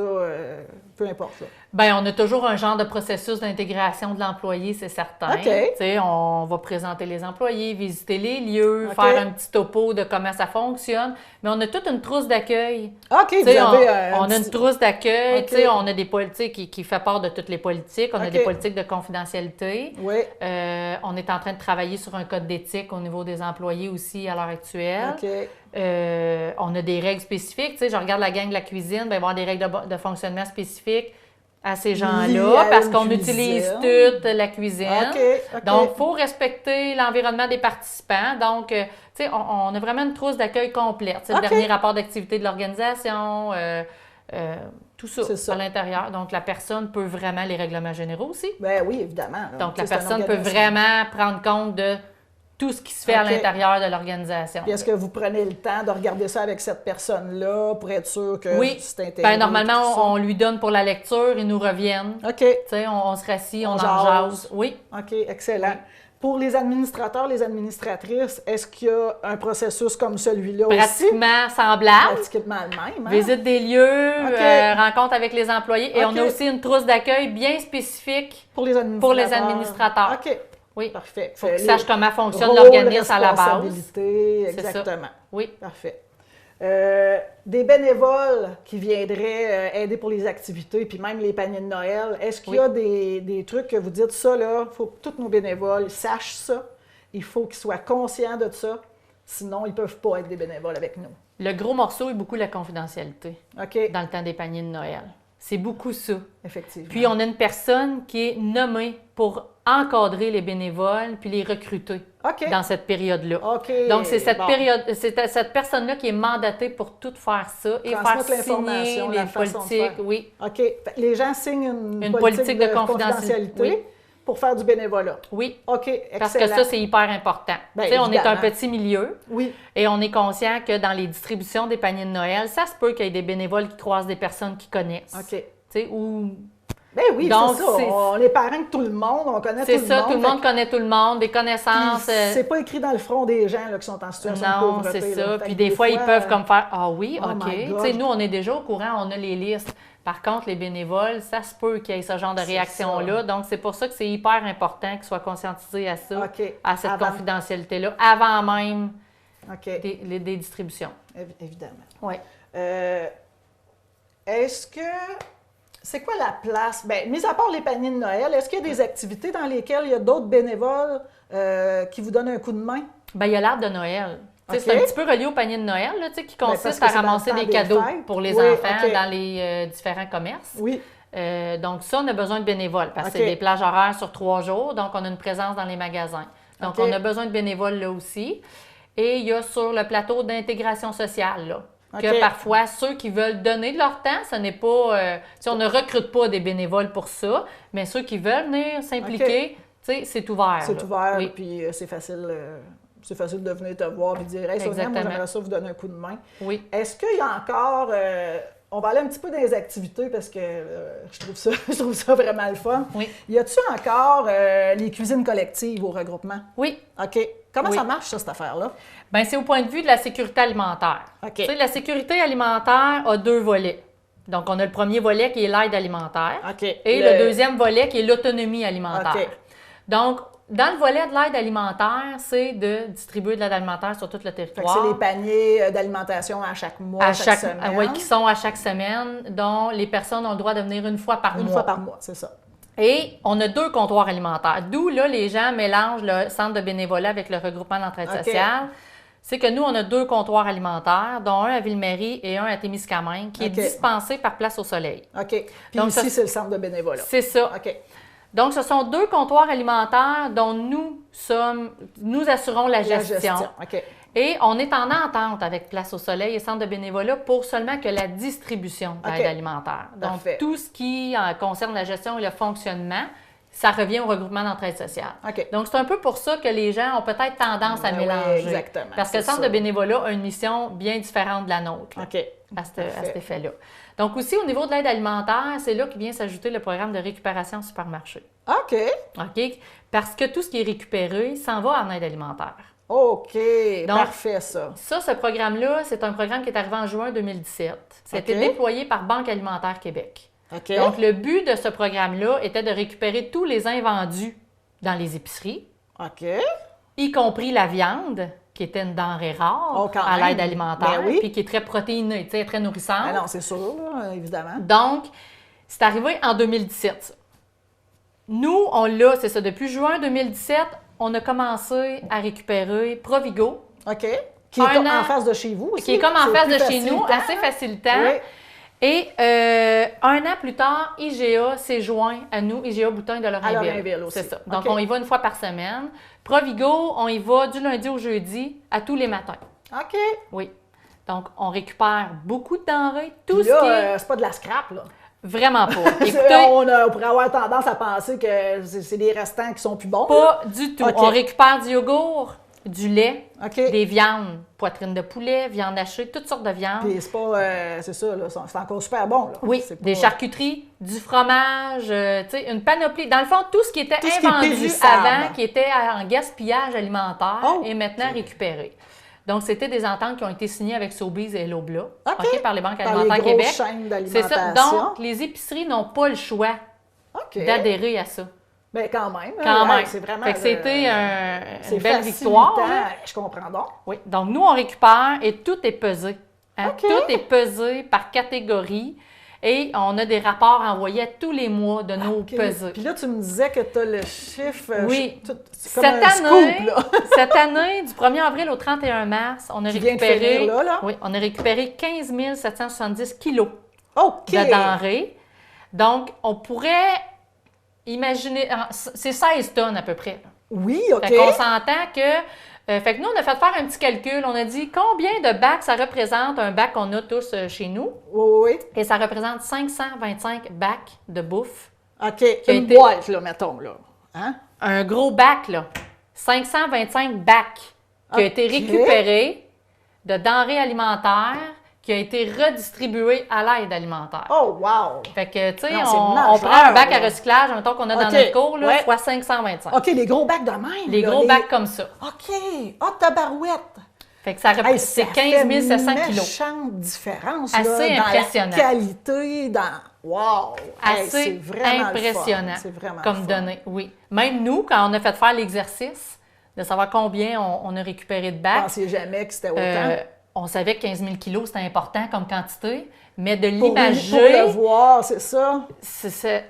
peu importe. Là. Bien, on a toujours un genre de processus d'intégration de l'employé, c'est certain. OK. Tu sais, on va présenter les employés, visiter les lieux, OK. faire un petit topo de comment ça fonctionne. Mais on a toute une trousse d'accueil. OK, Tu vous sais, avez on a une trousse d'accueil, OK. tu sais, on a des politiques qui fait part de toutes les politiques, on a OK. des politiques de confidentialité. Oui. On est en train de travailler sur un code d'éthique au niveau des employés aussi à l'heure actuelle. OK. On a des règles spécifiques. Tu sais, je regarde la gang de la cuisine, il va y avoir des règles de fonctionnement spécifiques à ces Liées gens-là à parce une qu'on cuisine. utilise toute la cuisine. OK. Donc, il faut respecter l'environnement des participants. Donc, tu sais, on a vraiment une trousse d'accueil complète. C'est OK. le dernier rapport d'activité de l'organisation, tout ça, C'est ça. à l'intérieur. Donc, la personne peut vraiment, les règlements généraux aussi. Ben oui, évidemment. là. Donc, Tu la sais, c'est un personne peut organisme. vraiment prendre compte de tout ce qui se fait à OK. l'intérieur de l'organisation. Puis est-ce que vous prenez le temps de regarder ça avec cette personne-là pour être sûr que Oui. c'est intégré? Ben, tout ça? normalement, on lui donne pour la lecture, ils nous reviennent. OK. Tu sais, on se rassit, on en jase. jase. Oui. OK, excellent. Pour les administrateurs, les administratrices, est-ce qu'il y a un processus comme celui-là aussi? Pratiquement semblable. Pratiquement le même. Hein? Visite des lieux, OK. rencontre avec les employés. Et OK. on a aussi une trousse d'accueil bien spécifique Pour les administrateurs. OK. Oui. Parfait. Il faut qu'ils sachent comment fonctionne Rôle, l'organisme à la base. responsabilité, C'est ça. exactement. Oui. Parfait. Des bénévoles qui viendraient aider pour les activités, puis même les paniers de Noël, est-ce qu'il y a des trucs que vous dites, ça, là, il faut que tous nos bénévoles sachent ça, il faut qu'ils soient conscients de ça, sinon ils ne peuvent pas être des bénévoles avec nous? Le gros morceau est beaucoup la confidentialité OK, dans le temps des paniers de Noël. C'est beaucoup ça. effectivement. Puis on a une personne qui est nommée pour encadrer les bénévoles puis les recruter OK. dans cette période-là. OK. Donc, c'est cette Bon. période, c'est cette personne-là qui est mandatée pour tout faire ça et faire Transmettre signer l'information, les la façon de politiques. faire. Oui, OK. Fait que les gens signent une politique de confidentialité. confidentialité pour faire du bénévolat. oui. OK, excellent. Parce que ça, c'est hyper important. Ben, Tu sais, on est un évidemment. petit milieu Oui, et on est conscient que dans les distributions des paniers de Noël, ça se peut qu'il y ait des bénévoles qui croisent des personnes qu'ils connaissent. OK. Tu sais, ou Ben oui, Donc, c'est ça. c'est- On est parents de tout le monde, on connaît c'est tout ça, le monde. tout le monde connaît tout le monde, des Puis connaissances. c'est pas écrit dans le front des gens là, qui sont en situation de Non, pauvreté. c'est là. ça. Fait Puis que des fois, ils peuvent comme faire Ah oui, Oh OK. my Tu God. sais, nous, on est déjà au courant, on a les listes. Par contre, les bénévoles, ça se peut qu'il y ait ce genre de C'est réaction-là. ça. Donc, c'est pour ça que c'est hyper important qu'ils soient conscientisés à ça, OK. à cette Avant- confidentialité-là, avant même OK, des distributions. évidemment. Oui. Est-ce que... C'est quoi la place? Bien, mis à part les paniers de Noël, est-ce qu'il y a des activités dans lesquelles il y a d'autres bénévoles qui vous donnent un coup de main? Bien, il y a l'arbre de Noël. Tu sais, OK. C'est un petit peu relié au panier de Noël, là, tu sais, qui Ben, consiste parce que à c'est dans le ramasser temps des des cadeaux fêtes. pour les Oui, enfants OK. dans les différents commerces. Oui. Donc, ça, on a besoin de bénévoles parce que OK. c'est des plages horaires sur 3 jours, donc on a une présence dans les magasins. Donc, OK. on a besoin de bénévoles là aussi. Et il y a sur le plateau d'intégration sociale, là, que OK. parfois, ceux qui veulent donner de leur temps, ce n'est pas... tu sais, on ne recrute pas des bénévoles pour ça, mais ceux qui veulent venir s'impliquer, tu sais, c'est ouvert. C'est là. ouvert, Oui. puis c'est facile de venir te voir et dire « Hey, Sonia, moi, Exactement. j'aimerais ça vous donner un coup de main. » Oui. Est-ce qu'il y a encore... on va aller un petit peu dans les activités parce que je trouve ça vraiment le fun. Oui. Y a-tu encore les cuisines collectives au regroupement? Oui. OK. Comment Oui. ça marche, ça, cette affaire-là? Bien, c'est au point de vue de la sécurité alimentaire. OK. Tu sais, la sécurité alimentaire a 2 volets. Donc, on a le premier volet qui est l'aide alimentaire OK. et le deuxième volet qui est l'autonomie alimentaire. OK. Donc, dans le volet de l'aide alimentaire, c'est de distribuer de l'aide alimentaire sur tout le Fait que territoire. c'est les paniers d'alimentation à chaque mois, à chaque semaine. oui, qui sont à chaque semaine, dont les personnes ont le droit de venir une fois par Une mois. fois par mois, c'est ça. Et on a 2 comptoirs alimentaires. D'où, là, les gens mélangent le centre de bénévolat avec le regroupement d'entraide OK. sociale. C'est que nous, on a 2 comptoirs alimentaires, dont un à Ville-Marie et un à Témiscamingue, qui OK. est dispensé par Place au Soleil. OK. Puis Donc, ici, ça- c'est le centre de bénévolat. C'est ça. OK. Donc, ce sont 2 comptoirs alimentaires dont nous assurons la gestion. OK. Et on est en entente avec Place au Soleil et Centre de bénévolat pour seulement que la distribution d'aide OK. alimentaire. Donc, Parfait. tout ce qui concerne la gestion et le fonctionnement, ça revient au regroupement d'entraide sociale. OK. Donc, c'est un peu pour ça que les gens ont peut-être tendance à Ben oui, mélanger. exactement, Parce que le c'est Centre ça. de bénévolat a une mission bien différente de la nôtre, là, OK. à Parfait. cet effet-là. Donc, aussi, au niveau de l'aide alimentaire, c'est là qu'il vient s'ajouter le programme de récupération au supermarché. OK. OK? Parce que tout ce qui est récupéré s'en va en aide alimentaire. OK. Donc, Parfait, ça. Ça, ce programme-là, c'est un programme qui est arrivé en juin 2017. C'était OK. déployé par Banque alimentaire Québec. OK. Donc, le but de ce programme-là était de récupérer tous les invendus dans les épiceries, OK. y compris la viande, qui était une denrée rare Oh, quand à même. l'aide alimentaire, Ben oui. puis qui est très protéinée, tu sais, très nourrissante. Ah non, c'est sûr, là, évidemment. Donc, c'est arrivé en 2017. ça. Nous, on l'a, c'est ça, depuis juin 2017, on a commencé à récupérer Provigo, OK. Qui est Un comme an. en face de chez vous aussi. qui est comme en C'est face plus de chez nous, facilitant, assez hein? facilitant. Oui. Et un an plus tard, IGA s'est joint à nous, IGA Boutin de Lorrainville. Lorrainville aussi. C'est ça. Donc, OK. on y va une fois par semaine. Provigo, on y va du lundi au jeudi à tous les matins. OK. Oui. Donc, on récupère beaucoup de denrées, tout Puis ce qui est... là, c'est pas de la scrap, là. Vraiment pas. C'est- Écoutez, on pourrait avoir tendance à penser que c'est des restants qui sont plus bons. là. pas du tout. OK. On récupère du yogourt, du lait, OK. des viandes, poitrine de poulet, viande hachée, toutes sortes de viandes. Puis c'est pas, c'est ça, là, c'est encore super bon, là. Oui, C'est des pas- charcuteries, du fromage, tu sais, une panoplie. Dans le fond, tout ce qui était Tout ce qui est invendu périssable. avant, qui était en gaspillage alimentaire, Oh, est maintenant récupéré. Donc, c'était des ententes qui ont été signées avec Sobeys et Loblaw, OK. par les banques Par les alimentaires grosses Québec. chaînes C'est ça. d'alimentation. Donc, les épiceries n'ont pas le choix OK. d'adhérer à ça. Ben quand même. Quand même. C'est vraiment... Fait que c'était c'est une belle facilitant. victoire. Là. Je comprends donc. Oui. Donc, nous, on récupère et tout est pesé. Hein. OK. Tout est pesé par catégorie et on a des rapports envoyés à tous les mois de nos OK. pesées. Puis là, tu me disais que tu as le chiffre... Oui. C'est comme Cette un année, scoop, là. cette année, du 1er avril au 31 mars, on a Qui vient de récupéré, finir, là. Oui, on a récupéré 15 770 kilos OK. de denrées. Donc, on pourrait imaginer, c'est 16 tonnes à peu près. Là. Oui, OK. Fait qu'on s'entend que... fait que nous, on a fait faire un petit calcul. On a dit combien de bacs ça représente, un bac qu'on a tous chez nous. Oui, oui. Et ça représente 525 bacs de bouffe. OK. a Une été- boîte, là, mettons, là. Hein? Un gros bac, là. 525 bacs qui a été OK. récupéré de denrées alimentaires qui a été redistribué à l'aide alimentaire. Oh, wow! Fait que, tu sais, Non, c'est on majeur, prend un bac à là. recyclage, mettons qu'on a dans OK. notre cours, là, Ouais. fois 525. OK, les gros bacs de même. Les là, gros bacs comme ça. OK. Oh, tabarouette! Fait que ça Hey, c'est ça 15 700 fait kilos. méchante différence, Assez là, dans impressionnant. la qualité, dans... Wow! Hey, c'est Assez vraiment le fun. impressionnant C'est vraiment comme le fun. données, oui. Même nous, quand on a fait faire l'exercice de savoir combien on a récupéré de Je bacs, pensais jamais que c'était autant. on savait que 15 000 kilos, c'était important comme quantité, mais de Pour l'imager, le voir, c'est ça. c'est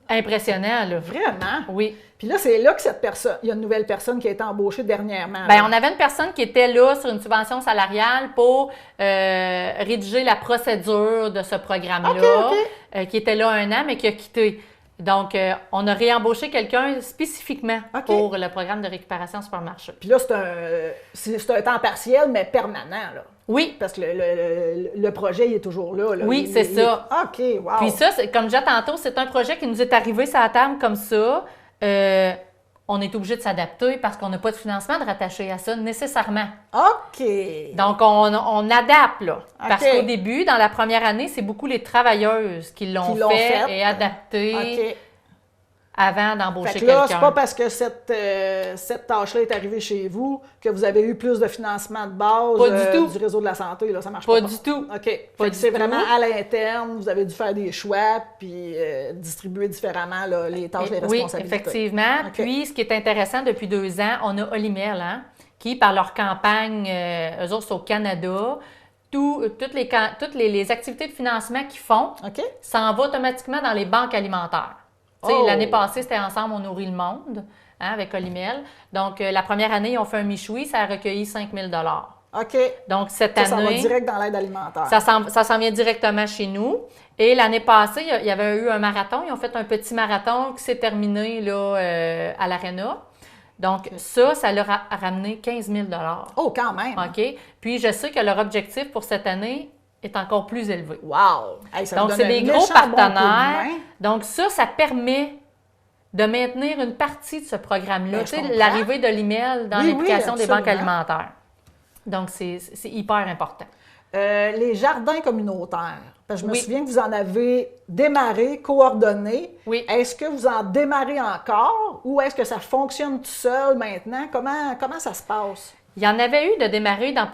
impressionnant, là. Vraiment. Oui. Puis là, c'est là que cette personne, il y a une nouvelle personne qui a été embauchée dernièrement. Bien, on avait une personne qui était là sur une subvention salariale pour rédiger la procédure de ce programme-là, OK. qui était là 1 an, mais qui a quitté. Donc, on a réembauché quelqu'un spécifiquement OK. pour le programme de récupération supermarché. Puis là, c'est un temps partiel, mais permanent, là. Oui. Parce que le projet, il est toujours là. là. Oui, c'est ça. OK, wow. Puis ça, comme je disais tantôt, c'est un projet qui nous est arrivé sur la table comme ça. On est obligé de s'adapter parce qu'on n'a pas de financement de rattacher à ça nécessairement. OK. Donc, on adapte, là. Parce OK. qu'au début, dans la première année, c'est beaucoup les travailleuses qui l'ont fait et adapté OK. avant Fait d'embaucher que là, quelqu'un. c'est pas parce que cette tâche-là est arrivée chez vous que vous avez eu plus de financement de base Pas du tout. du réseau de la santé. Là, ça marche pas. Pas du tout. OK. Fait Pas que du c'est tout. vraiment à l'interne, vous avez dû faire des choix puis distribuer différemment là, les tâches, les Oui, responsabilités. effectivement. OK. Puis, ce qui est intéressant, depuis 2 ans, on a Olimel, hein, qui, par leur campagne, eux autres, c'est au Canada, toutes les activités de financement qu'ils font OK? s'en va automatiquement dans les banques alimentaires. Tu sais, Oh! l'année passée, c'était Ensemble, on nourrit le monde, hein, avec Olimel. Donc, la première année, ils ont fait un michoui, ça a recueilli 5 000 OK. Donc, cette Ça va année, direct dans l'aide alimentaire. ça s'en vient directement chez nous. Et l'année passée, il y avait eu un marathon. Ils ont fait un petit marathon qui s'est terminé là, à l'Arena. Donc, ça leur a ramené 15 000 Oh, quand même! OK? Puis, je sais que leur objectif pour cette année est encore plus élevé. Wow! Hey, ça Donc, vous c'est donne des un gros méchant bon coup de partenaires. main. Donc, ça permet de maintenir une partie de ce programme-là. Ben, Tu je sais, comprends. l'arrivée de l'email dans Oui, l'implication oui, des banques absolument. alimentaires. Donc, c'est hyper important. Les jardins communautaires. Parce que je me Oui. souviens que vous en avez démarré, coordonné. Oui. Est-ce que vous en démarrez encore ou est-ce que ça fonctionne tout seul maintenant? Comment ça se passe? Il y en avait eu de démarrer dans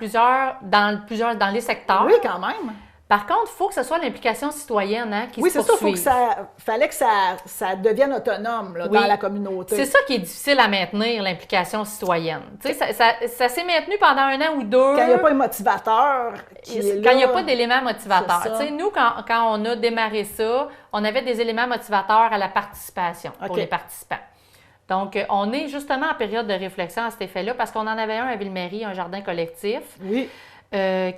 les secteurs. Oui, quand même. Par contre, il faut que ce soit l'implication citoyenne qui Oui, se c'est ça. poursuive. Fallait que ça devienne autonome là, Oui. dans la communauté. C'est ça qui est difficile à maintenir, l'implication citoyenne. Tu sais, ça s'est maintenu pendant 1 an ou 2. Quand il n'y a pas un motivateur qui est Quand il n'y a là. pas d'éléments motivateurs. C'est ça. Tu sais, nous, quand on a démarré ça, on avait des éléments motivateurs à la participation pour OK. les participants. Donc, on est justement en période de réflexion à cet effet-là parce qu'on en avait un à Ville-Marie, un jardin collectif, Oui.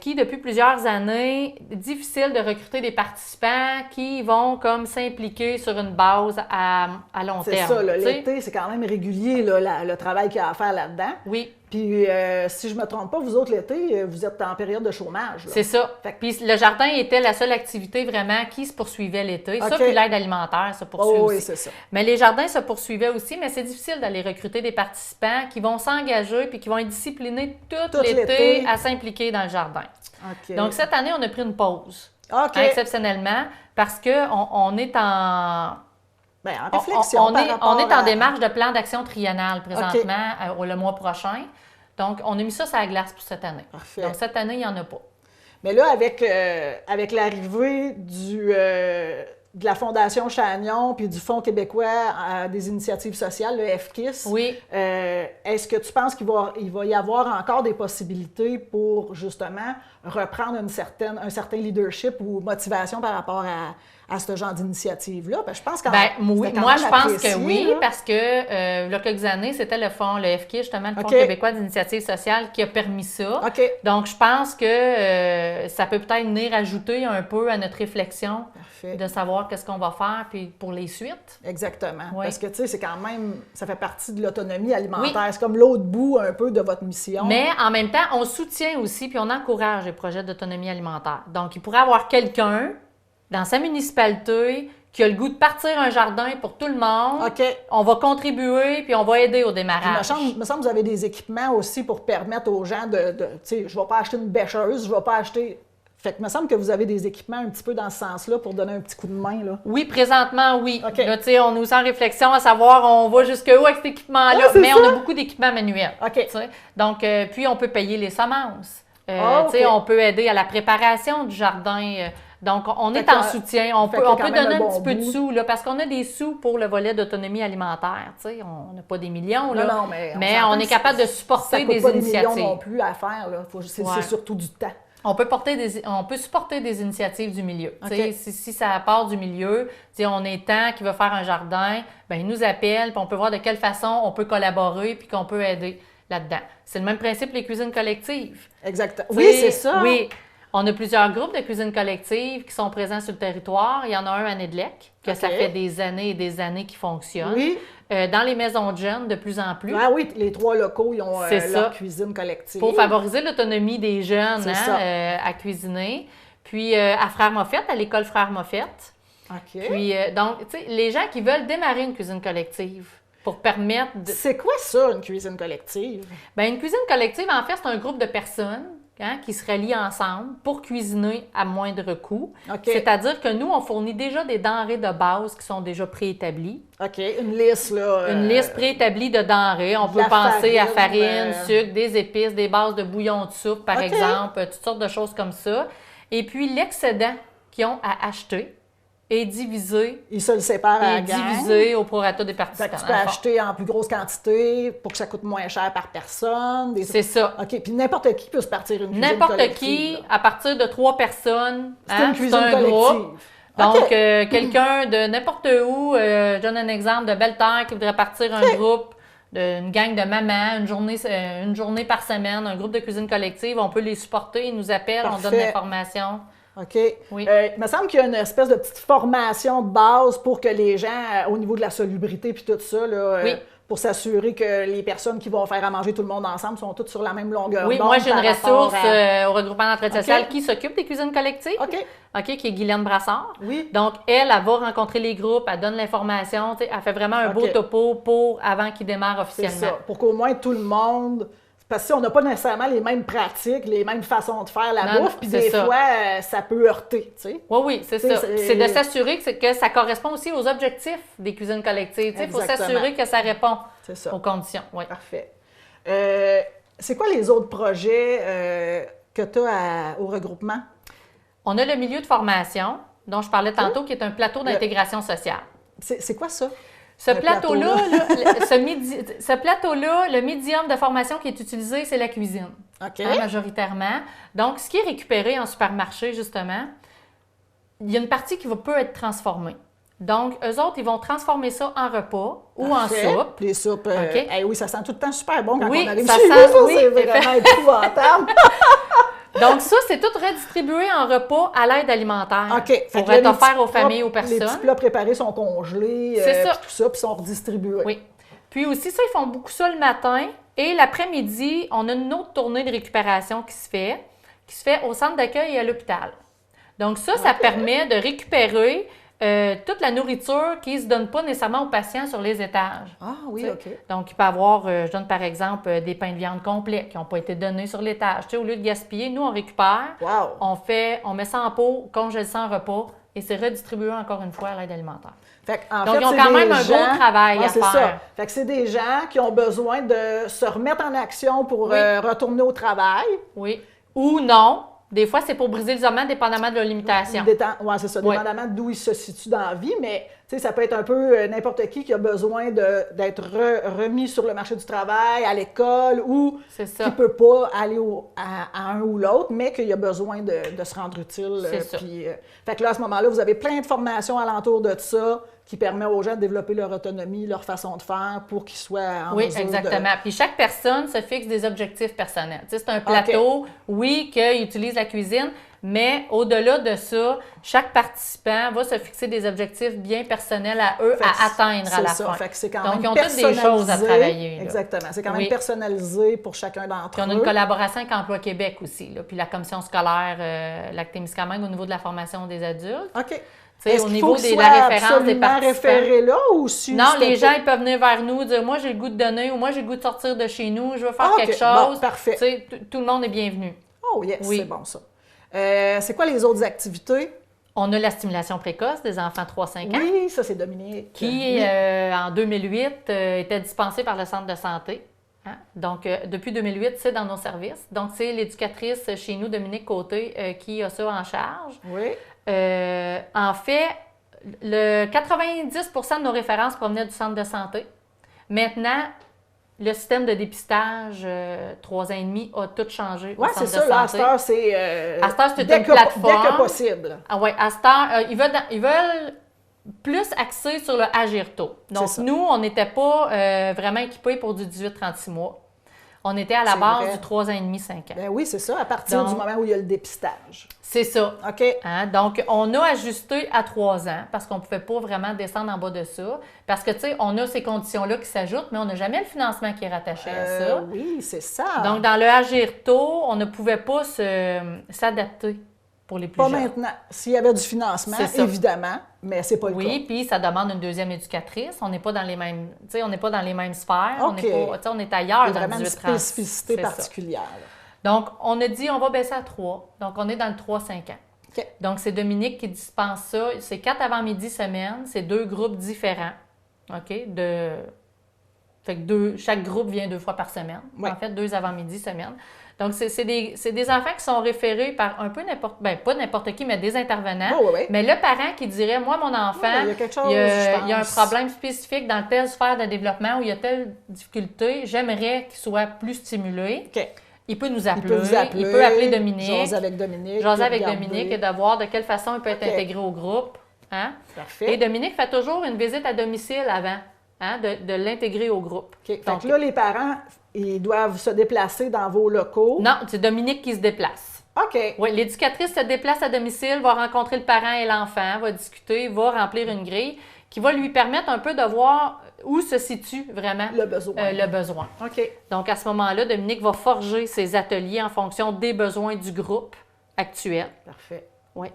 qui, depuis plusieurs années, difficile de recruter des participants qui vont comme s'impliquer sur une base à long C'est terme. ça. Là, tu sais. l'été, c'est quand même régulier là, le travail qu'il y a à faire là-dedans. Oui. Puis, si je ne me trompe pas, vous autres, l'été, vous êtes en période de chômage. C'est ça. Puis le jardin était la seule activité vraiment qui se poursuivait l'été. Ça, puis l'aide alimentaire se poursuit aussi. Oui, c'est ça. Mais les jardins se poursuivaient aussi, mais c'est difficile d'aller recruter des participants qui vont s'engager puis qui vont être disciplinés tout l'été à s'impliquer dans le jardin. Donc, cette année, on a pris une pause, exceptionnellement, parce qu'on est en... Bien, en réflexion. On est en démarche de plan d'action triennal présentement, le mois prochain. Donc, on a mis ça sur la glace pour cette année. Parfait. Donc, cette année, il n'y en a pas. Mais là, avec l'arrivée de la Fondation Chagnon puis du Fonds québécois des initiatives sociales, le FKIS, est-ce que tu penses qu'il va y avoir encore des possibilités pour, justement, reprendre un certain leadership ou motivation par rapport à ce genre d'initiative-là? Parce que je pense moi, je pense que oui, là. parce que il y a quelques années, c'était le FKIS, justement, le Fonds québécois d'initiatives sociales, qui a permis ça. Donc, je pense que ça peut peut-être venir ajouter un peu à notre réflexion de savoir qu'est-ce qu'on va faire puis pour les suites. Exactement. Oui. Parce que, tu sais, c'est quand même, ça fait partie de l'autonomie alimentaire. Oui. C'est comme l'autre bout un peu de votre mission. Mais en même temps, on soutient aussi puis on encourage les projets d'autonomie alimentaire. Donc, il pourrait y avoir quelqu'un dans sa municipalité qui a le goût de partir un jardin pour tout le monde. On va contribuer, puis on va aider au démarrage. Il me semble que vous avez des équipements aussi pour permettre aux gens de tu sais, je ne vais pas acheter une bêcheuse, je ne vais pas acheter... Fait que il me semble que vous avez des équipements un petit peu dans ce sens-là pour donner un petit coup de main, là. Oui, présentement, oui. Là, tu sais, on est aussi en réflexion à savoir on va jusqu'où avec cet équipement-là, mais on a beaucoup d'équipements manuels. Donc, puis on peut payer les semences. Tu sais, on peut aider à la préparation du jardin. Donc, on est en soutien. On peut donner un petit peu de sous, là, parce qu'on a des sous pour le volet d'autonomie alimentaire. Tu sais, on n'a pas des millions, là, non, mais on est capable de supporter des initiatives. Ça coûte pas des millions non plus à faire, là. C'est surtout du temps. On peut supporter des initiatives du milieu. Si ça part du milieu, on est temps qui veut faire un jardin, bien, il nous appelle, puis on peut voir de quelle façon on peut collaborer, puis qu'on peut aider là-dedans. C'est le même principe les cuisines collectives. Exactement. Oui, c'est ça. Oui. On a plusieurs groupes de cuisine collective qui sont présents sur le territoire. Il y en a un à Nédelec, que ça fait des années et des années qui fonctionne. Oui. Dans les maisons de jeunes, de plus en plus. Ah oui, les 3 locaux, ils ont leur cuisine collective. Pour favoriser l'autonomie des jeunes à cuisiner. Puis à Frère Moffett, à l'école Frère Moffett. Puis donc, tu sais, les gens qui veulent démarrer une cuisine collective pour permettre de... C'est quoi ça, une cuisine collective? Bien, une cuisine collective, en fait, c'est un groupe de personnes qui se rallient ensemble pour cuisiner à moindre coût. C'est-à-dire que nous, on fournit déjà des denrées de base qui sont déjà préétablies. Une liste, là. Une liste préétablie de denrées. On peut penser à farine, sucre, des épices, des bases de bouillon de soupe, par exemple, toutes sortes de choses comme ça. Et puis, l'excédent qu'ils ont à acheter est divisé. Ils se le séparent à la gang. Divisé au prorata des participants. Fait que tu peux acheter en plus grosse quantité pour que ça coûte moins cher par personne. C'est ça. Puis n'importe qui peut se partir une cuisine collective. N'importe qui, à partir de 3 personnes, c'est une cuisine collective. Groupe. Donc, quelqu'un de n'importe où, je donne un exemple de Belle-Terre qui voudrait partir un groupe, une gang de mamans, une journée par semaine, un groupe de cuisine collective, on peut les supporter, ils nous appellent, on donne l'information. Oui. Il me semble qu'il y a une espèce de petite formation de base pour que les gens, au niveau de la salubrité puis tout ça, là, pour s'assurer que les personnes qui vont faire à manger tout le monde ensemble sont toutes sur la même longueur d'onde. Oui, moi, j'ai une ressource au regroupement d'entraide sociale qui s'occupe des cuisines collectives, qui est Guylaine Brassard. Oui. Donc, elle va rencontrer les groupes, elle donne l'information, elle fait vraiment un beau topo avant qu'ils démarrent officiellement. C'est ça, pour qu'au moins tout le monde... Parce qu'on n'a pas nécessairement les mêmes pratiques, les mêmes façons de faire la bouffe, puis des fois, ça peut heurter, tu sais. Oui, c'est ça. C'est de s'assurer que ça correspond aussi aux objectifs des cuisines collectives. Il faut s'assurer que ça répond aux conditions. Oui. Parfait. C'est quoi les autres projets que tu as au regroupement? On a le milieu de formation, dont je parlais tantôt, qui est un plateau d'intégration sociale. C'est quoi ça? Ce plateau-là, le médium de formation qui est utilisé, c'est la cuisine, majoritairement. Donc, ce qui est récupéré en supermarché, justement, il y a une partie qui peut être transformée. Donc, eux autres, ils vont transformer ça en repas ou en soupe. Les soupes, oui, ça sent tout le temps super bon quand on arrive ça chez sent, nous, c'est vraiment épouvantable. Donc, ça, c'est tout redistribué en repas à l'aide alimentaire pour être offert aux familles, aux personnes. Les petits plats préparés sont congelés, tout ça, puis sont redistribués. Oui. Puis aussi, ça, ils font beaucoup ça le matin Et l'après-midi, on a une autre tournée de récupération qui se fait au centre d'accueil et à l'hôpital. Donc ça permet de récupérer toute la nourriture qui ne se donne pas nécessairement aux patients sur les étages. Ah oui, T'sais. OK. Donc, il peut y avoir, je donne par exemple, des pains de viande complets qui n'ont pas été donnés sur l'étage. Au lieu de gaspiller, nous, on récupère, Wow. on met ça en pot, congèle ça en repas et c'est redistribué encore une fois à l'aide alimentaire. Fait en Donc, fait, ils ont c'est quand des même un gens- gros travail Ouais, à c'est faire. ça. Fait que c'est des gens qui ont besoin de se remettre en action pour Oui. retourner au travail. Oui. Ou non. Des fois, c'est pour briser l'isolement, dépendamment de leur limitation. Oui, c'est ça, Ouais. dépendamment d'où ils se situent dans la vie, mais ça peut être un peu n'importe qui a besoin d'être remis sur le marché du travail, à l'école, ou C'est ça. qui ne peut pas aller à un ou l'autre, mais qu'il a besoin de se rendre utile. C'est ça. Fait que là, à ce moment-là, vous avez plein de formations alentour de ça qui permet aux gens de développer leur autonomie, leur façon de faire pour qu'ils soient en Oui, mesure exactement. Puis chaque personne se fixe des objectifs personnels. C'est un plateau, oui, qu'il utilise la cuisine, mais au-delà de ça, chaque participant va se fixer des objectifs bien personnels à eux à atteindre à la fin. Fait que c'est quand Donc, même ils ont toutes des choses à travailler. Là. Exactement. C'est quand même Oui. personnalisé pour chacun d'entre Puis eux. on a une collaboration avec Emploi Québec aussi, là, puis la commission scolaire Lac-Témiscamingue au niveau de la formation des adultes. OK. Au Est-ce qu'il niveau faut de qu'il la soit référence des absolument participants. référé là ou si Non, c'était les pas- gens, ils peuvent venir vers nous, dire « Moi, j'ai le goût de donner » ou « Moi, j'ai le goût de sortir de chez nous, je veux faire Ah, OK. quelque chose. Bon, parfait. Tu sais, tout le monde est bienvenu. Oh yes, Oui. c'est bon ça. C'est quoi les autres activités? On a la stimulation précoce des enfants 3-5 ans, Oui, ça c'est Dominique. qui, Oui. en 2008, était dispensée par le centre de santé. Hein? Donc, depuis 2008, c'est dans nos services. Donc, c'est l'éducatrice chez nous, Dominique Côté, qui a ça en charge. Oui. En fait, le 90% de nos références provenaient du centre de santé. Maintenant, le système de dépistage 3 ans et demi a tout changé au Oui, centre c'est de ça. Là, à santé. cette heure, c'est. À cette heure, c'est dès une que- plateforme. Dès que possible. Ah ouais, à cette heure, ils veulent plus axer sur le Agir tôt. Donc, C'est ça. nous, on n'était pas vraiment équipés pour du 18-36 mois. On était à la C'est base vrai. du 3 ans et demi, 5 ans. Ben oui, c'est ça, à partir Donc- du moment où il y a le dépistage. C'est ça. OK. Hein? Donc, on a ajusté à 3 ans parce qu'on ne pouvait pas vraiment descendre en bas de ça. Parce que, tu sais, on a ces conditions-là qui s'ajoutent, mais on n'a jamais le financement qui est rattaché à ça. Oui, c'est ça. Donc, dans le Agir tôt, on ne pouvait pas s'adapter pour les plus Pas jeunes. maintenant. S'il y avait du financement, C'est ça. évidemment, mais c'est pas le Oui, cas. puis ça demande une deuxième éducatrice. On n'est pas dans les mêmes, tu sais, on n'est pas dans les mêmes sphères. OK. On n'est pas, tu sais, on est Il y ailleurs a dans le vraiment une 18-30. spécificité C'est ça. particulière. Donc, on a dit, on va baisser à 3. Donc, on est dans le 3-5 ans. OK. Donc, c'est Dominique qui dispense ça. C'est 4 avant-midi semaine. C'est 2 groupes différents. OK? Fait que chaque groupe vient 2 fois par semaine. Ouais. En fait, 2 avant-midi semaine. Donc, c'est des enfants qui sont référés par un peu n'importe... Bien, pas n'importe qui, mais des intervenants. Oui, oui, oui. Mais le parent qui dirait, moi, mon enfant, Ouais, il y a quelque chose, il y a, je il y a un pense. problème spécifique dans telle sphère de développement où il y a telle difficulté, j'aimerais qu'il soit plus stimulé. OK. Il peut nous Il appeler. peut vous appeler. Il peut appeler Dominique. Jaser avec Dominique. Jaser puis avec regarder. Dominique et de voir de quelle façon il peut être OK. intégré au groupe. Hein? Parfait. Et Dominique fait toujours une visite à domicile avant de l'intégrer au groupe. OK. Fait Donc, que là, les parents, ils doivent se déplacer dans vos locaux. non, c'est Dominique qui se déplace. OK. Oui, l'éducatrice se déplace à domicile, va rencontrer le parent et l'enfant, va discuter, va remplir une grille qui va lui permettre un peu de voir où se situe vraiment Le besoin. le besoin. OK. Donc, à ce moment-là, Dominique va forger ses ateliers en fonction des besoins du groupe actuel. Parfait. Oui.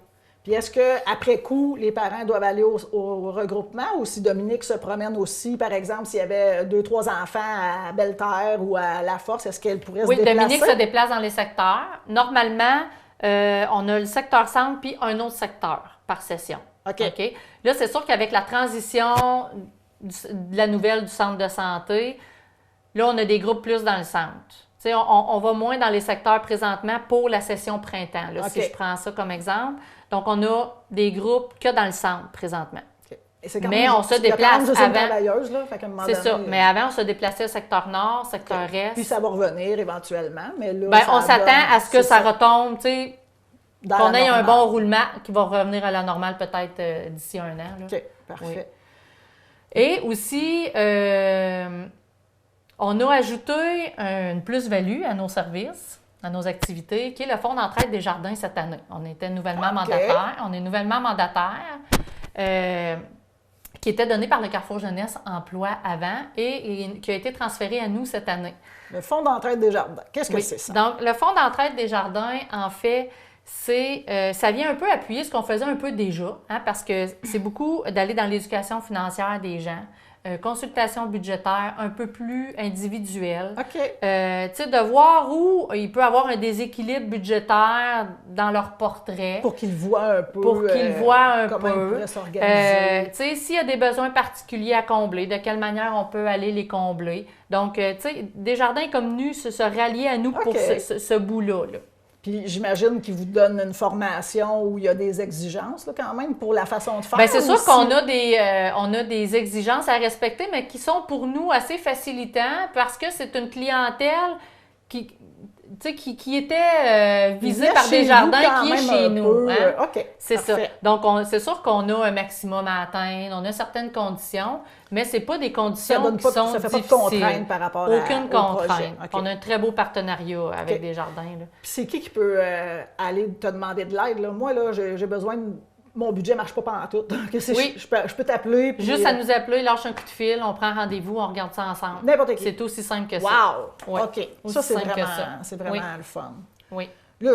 Puis est-ce qu'après coup, les parents doivent aller au regroupement ou si Dominique se promène aussi, par exemple, s'il y avait 2-3 enfants à Belle-Terre ou à La Force, est-ce qu'elle pourrait Oui, se déplacer? Dominique se déplace dans les secteurs. Normalement, on a le secteur centre puis un autre secteur par session. OK. Là, c'est sûr qu'avec la transition de la nouvelle du centre de santé, là, on a des groupes plus dans le centre. Tu sais, on va moins dans les secteurs présentement pour la session printemps, là, si OK. je prends ça comme exemple. Donc, on a des groupes que dans le centre présentement. OK. Et c'est quand Mais même- on se il y a quand déplace même 2e avant. travailleuse, là, fait qu'à un moment C'est donné, ça. Mais avant, on se déplaçait au secteur nord, secteur est. Puis ça va revenir éventuellement, mais là, Ben, ça on s'attend donne- à ce que c'est ça retombe, tu sais, dans qu'on la ait un normale. bon roulement qui va revenir à la normale peut-être d'ici 1 an. Là. OK, parfait. Et aussi, on a ajouté une plus-value à nos services, à nos activités, qui est le Fonds d'entraide des jardins cette année. On était nouvellement OK. mandataire. On est nouvellement mandataire. qui était donné par le Carrefour Jeunesse Emploi avant et qui a été transféré à nous cette année. Le Fonds d'entraide des jardins, qu'est-ce que c'est ça? Donc, le Fonds d'entraide des jardins, en fait, ça vient un peu appuyer ce qu'on faisait un peu déjà, hein, parce que c'est beaucoup d'aller dans l'éducation financière des gens, consultation budgétaire un peu plus individuelle. OK. Tu sais, de voir où il peut y avoir un déséquilibre budgétaire dans leur portrait. Pour qu'ils voient un peu Pour qu'ils voient un comment ils peu. pourraient s'organiser. Tu sais, s'il y a des besoins particuliers à combler, de quelle manière on peut aller les combler. Donc, tu sais, Desjardins comme nous se rallier à nous pour OK. ce bout-là. Là. Puis j'imagine qu'ils vous donnent une formation où il y a des exigences là, quand même pour la façon de faire. Bien, c'est sûr aussi. qu'on a des exigences à respecter, mais qui sont pour nous assez facilitants parce que c'est une clientèle qui était visée Ils par viennent chez Desjardins vous quand qui est même chez un nous. peu, Hein? OK. C'est ça. Parfait. Donc, c'est sûr qu'on a un maximum à atteindre, on a certaines conditions, mais ce n'est pas des conditions Ça qui sont fait pas de difficiles. contrainte par rapport Aucune au contrainte. projet. OK. On a un très beau partenariat avec OK. Desjardins. Là. Puis c'est qui peut aller te demander de l'aide? Là? Moi, là, j'ai besoin de... Mon budget ne marche pas pantoute. Oui. Je peux t'appeler. Puis, Juste à nous appeler, lâche un coup de fil, on prend rendez-vous, on regarde ça ensemble. N'importe qui. C'est aussi simple que ça. Wow! Ouais. OK. Aussi Ça, c'est simple que vraiment, ça. c'est vraiment Oui. le fun. Oui. Là,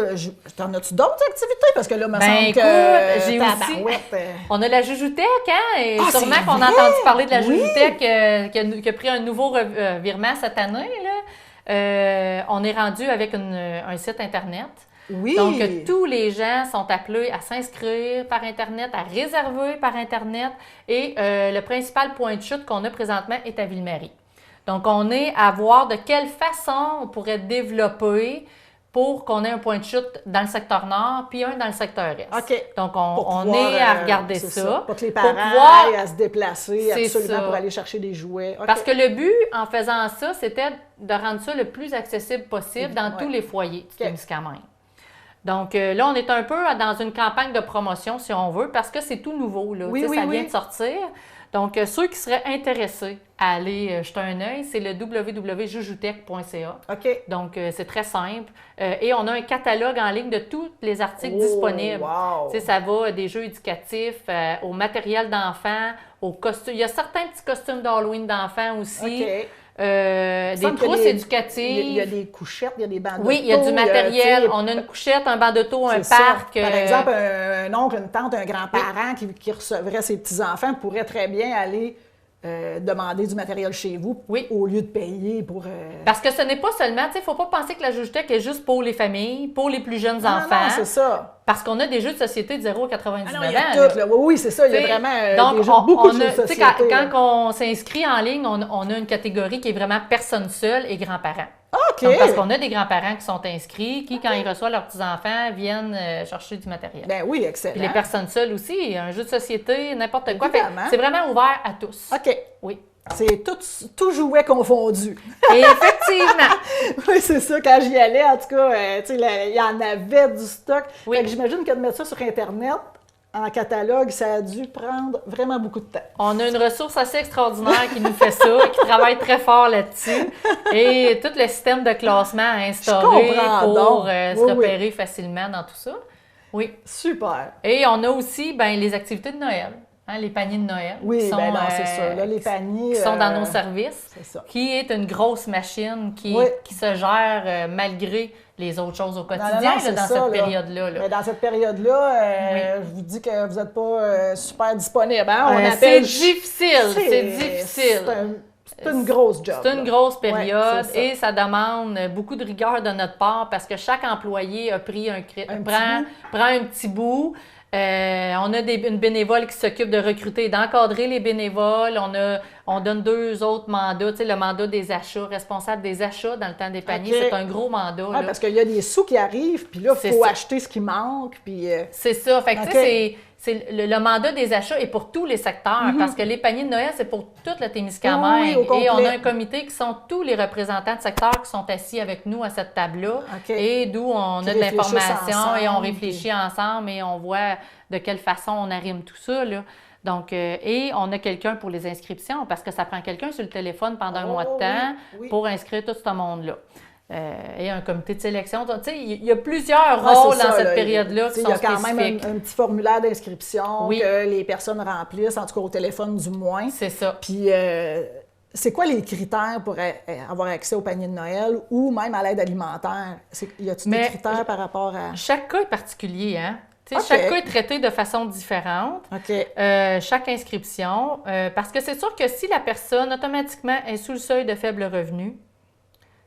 t'en as-tu d'autres activités? Parce que là, il me Ben, semble écoute, que j'ai aussi- tabarouette, On a la Jujuthèque, hein? Et Ah, sûrement c'est qu'on a vrai? entendu parler de la Oui. Jujuthèque qui a pris un nouveau virement cette année. Là. On est rendu avec un site Internet. Oui! Donc, tous les gens sont appelés à s'inscrire par Internet, à réserver par Internet. Et le principal point de chute qu'on a présentement est à Ville-Marie. Donc, on est à voir de quelle façon on pourrait développer pour qu'on ait un point de chute dans le secteur nord puis un dans le secteur est. OK. Donc, Pour on pouvoir, est à regarder c'est ça. Pour que les Pour parents pouvoir- aillent à se déplacer C'est absolument ça. pour aller chercher des jouets. OK. Parce que le but, en faisant ça, c'était de rendre ça le plus accessible possible dans Ouais. tous les foyers du OK. Témiscamingue. Donc là, on est un peu dans une campagne de promotion, si on veut, parce que c'est tout nouveau. Là. Oui, Tu sais, oui, ça vient oui. de sortir. Donc, ceux qui seraient intéressés à aller jeter un œil, c'est le www.jujutech.ca. OK. Donc, c'est très simple. Et on a un catalogue en ligne de tous les articles disponibles. Wow. Tu sais, ça va des jeux éducatifs au matériel d'enfants, aux costumes. Il y a certains petits costumes d'Halloween d'enfants aussi. OK. Des Il semble trousses qu'il y a éducatives. Il y a des couchettes, il y a des bancs d'auto. Oui, il y a du matériel. tu sais, On a une couchette, un banc d'auto, un c'est ça. parc. Par exemple, un oncle, une tante, un grand-parent qui recevrait ses petits-enfants pourrait très bien aller demander du matériel chez vous Oui. au lieu de payer pour... Parce que ce n'est pas seulement, tu sais, il ne faut pas penser que la Jujutech est juste pour les familles, pour les plus jeunes Non, enfants. non, c'est ça. Parce qu'on a des jeux de société de 0 à 99 Ah non, il y a ans. tout, là. Oui, oui, c'est ça. Il y a T'sais, vraiment donc, beaucoup de on jeux a, de tu sais, société. quand là. on s'inscrit en ligne, on a une catégorie qui est vraiment personnes seules et grands-parents. OK. Donc, parce qu'on a des grands-parents qui sont inscrits, qui, quand ils reçoivent leurs petits-enfants, viennent chercher du matériel. Ben oui, excellent. Puis les personnes seules aussi, un jeu de société, n'importe quoi. Fait que Évidemment. c'est vraiment ouvert à tous. OK. Oui. C'est tout jouet confondu. Et effectivement. Oui, c'est ça. Quand j'y allais, en tout cas, tu sais, il y en avait du stock. Oui. Fait que j'imagine que de mettre ça sur Internet, en catalogue, ça a dû prendre vraiment beaucoup de temps. On a une ressource assez extraordinaire qui nous fait ça, qui travaille très fort là-dessus. Et tout le système de classement à instaurer comprends pour donc. se Oui, oui. repérer facilement dans tout ça. Oui. Super. Et on a aussi les activités de Noël, hein, les paniers de Noël. Oui, qui sont, ben non, c'est ça. Là, les paniers... qui sont dans nos services, c'est ça. qui est une grosse machine qui Oui. se gère malgré les autres choses au quotidien non, là, c'est dans ça, cette là. période-là. là. Mais dans cette période-là, je vous dis que vous n'êtes pas super disponible. Hein? On C'est appelle... difficile, c'est difficile. C'est une grosse job. C'est une là. grosse Ouais, période c'est ça. et ça demande beaucoup de rigueur de notre part parce que chaque employé a pris prend un petit bout. On a une bénévole qui s'occupe de recruter et d'encadrer les bénévoles. On donne 2 autres mandats. Tu sais, le mandat des achats, responsable des achats dans le temps des paniers, OK. c'est un gros mandat. Ouais, là. parce qu'il y a des sous qui arrivent, puis là, il C'est faut ça. acheter ce qui manque. Puis, C'est ça. Fait que, OK. tu sais, c'est le mandat des achats est pour tous les secteurs parce que les paniers de Noël, c'est pour tout le Témiscamingue. Oui, au complet. Et on a un comité qui sont tous les représentants de secteur qui sont assis avec nous à cette table-là. OK. Et d'où on Qui a de réfléchissent l'information et on ensemble, réfléchit ensemble et on voit de quelle façon on arrime tout ça. Là. Donc, et on a quelqu'un pour les inscriptions parce que ça prend quelqu'un sur le téléphone pendant un mois de temps oui. pour inscrire tout ce monde-là. et un comité de sélection. Tu sais, il y a plusieurs rôles dans cette période-là qui sont spécifiques. Il y a quand même un petit formulaire d'inscription Oui. que les personnes remplissent, en tout cas au téléphone du moins. C'est ça. Puis, c'est quoi les critères pour avoir accès au panier de Noël ou même à l'aide alimentaire? Y a-t-il des critères par rapport à... Chaque cas est particulier, hein? Okay. Chaque cas est traité de façon différente. OK. Chaque inscription. Parce que c'est sûr que si la personne automatiquement est sous le seuil de faible revenu,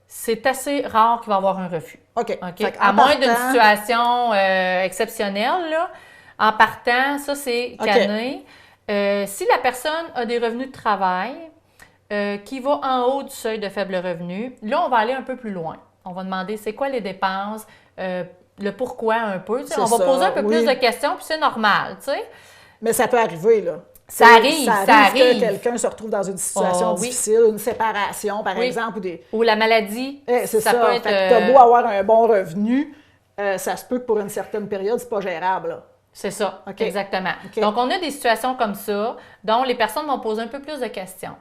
c'est assez rare qu'il va y avoir un refus. OK. À moins d'une situation exceptionnelle, là, en partant, ça c'est canné. Si la personne a des revenus de travail qui va en haut du seuil de faible revenu, là, on va aller un peu plus loin. On va demander c'est quoi les dépenses, le pourquoi un peu. On va poser un peu plus de questions, puis c'est normal. T'sais. Mais ça peut arriver, là. Ça arrive. Que quelqu'un se retrouve dans une situation difficile, une séparation, par exemple. Ou la maladie. C'est ça. Peut être... T'as beau avoir un bon revenu, ça se peut que pour une certaine période, c'est pas gérable, là. C'est ça, exactement. Donc, on a des situations comme ça, dont les personnes vont poser un peu plus de questions.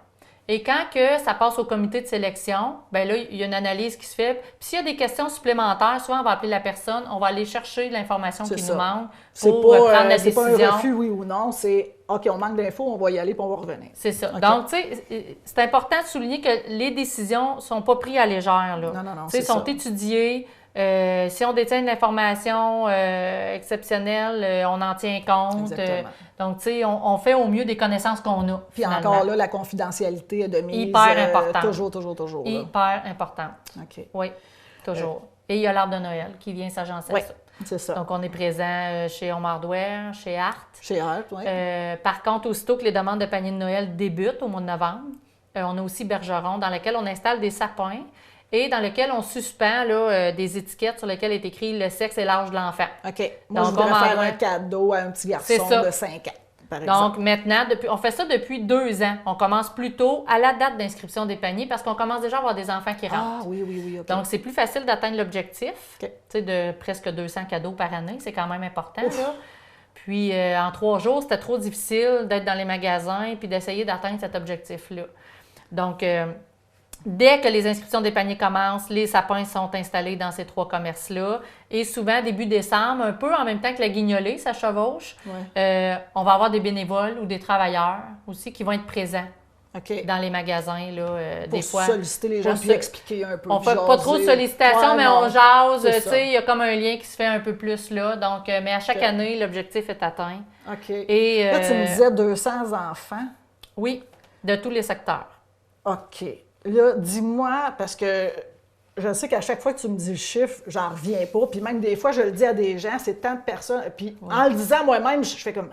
Et quand que ça passe au comité de sélection, bien là, il y a une analyse qui se fait. Puis s'il y a des questions supplémentaires, souvent on va appeler la personne, on va aller chercher l'information qui nous manque pour prendre la décision. C'est pas un refus, oui ou non, c'est « OK, on manque d'infos, on va y aller, puis on va revenir ». C'est ça. Okay. Donc, tu sais, c'est important de souligner que les décisions ne sont pas prises à légère. Là. Non, c'est ça. Sont étudiées. Si on détient une information exceptionnelle, on en tient compte. Donc, tu sais, on fait au mieux des connaissances qu'on a. Puis finalement. Encore là, la confidentialité est de mise. Hyper importante. Toujours. Hyper importante. OK. Oui, toujours. Et il y a l'arbre de Noël qui vient s'agencer à ça. C'est ça. Donc, on est présent chez Hardware, chez Art. Chez Art, oui. Par contre, aussitôt que les demandes de panier de Noël débutent au mois de novembre, on a aussi Bergeron dans lequel on installe des sapins et dans lequel on suspend là, des étiquettes sur lesquelles est écrit le sexe et l'âge de l'enfant. OK. Moi, donc, je voudrais faire un cadeau à un petit garçon de 5 ans, par exemple. Donc, maintenant, on fait ça depuis 2 ans. On commence plus tôt à la date d'inscription des paniers parce qu'on commence déjà à avoir des enfants qui rentrent. Ah, oui. OK. Donc, c'est plus facile d'atteindre l'objectif, de presque 200 cadeaux par année. C'est quand même important, là. Puis, en 3 jours, c'était trop difficile d'être dans les magasins puis d'essayer d'atteindre cet objectif-là. Donc, dès que les inscriptions des paniers commencent, les sapins sont installés dans ces 3 commerces-là. Et souvent, début décembre, un peu en même temps que la guignolée, ça chevauche, on va avoir des bénévoles ou des travailleurs aussi qui vont être présents dans les magasins. Là, pour des fois, solliciter les gens puis expliquer un peu. On ne fait pas trop de sollicitations, mais on jase. Il y a comme un lien qui se fait un peu plus là. Donc, mais à chaque année, l'objectif est atteint. OK. Et, là, tu me disais 200 enfants. Oui, de tous les secteurs. OK. Là, dis-moi, parce que je sais qu'à chaque fois que tu me dis le chiffre, j'en reviens pas. Puis même des fois, je le dis à des gens, c'est tant de personnes. Puis en le disant moi-même, je fais comme...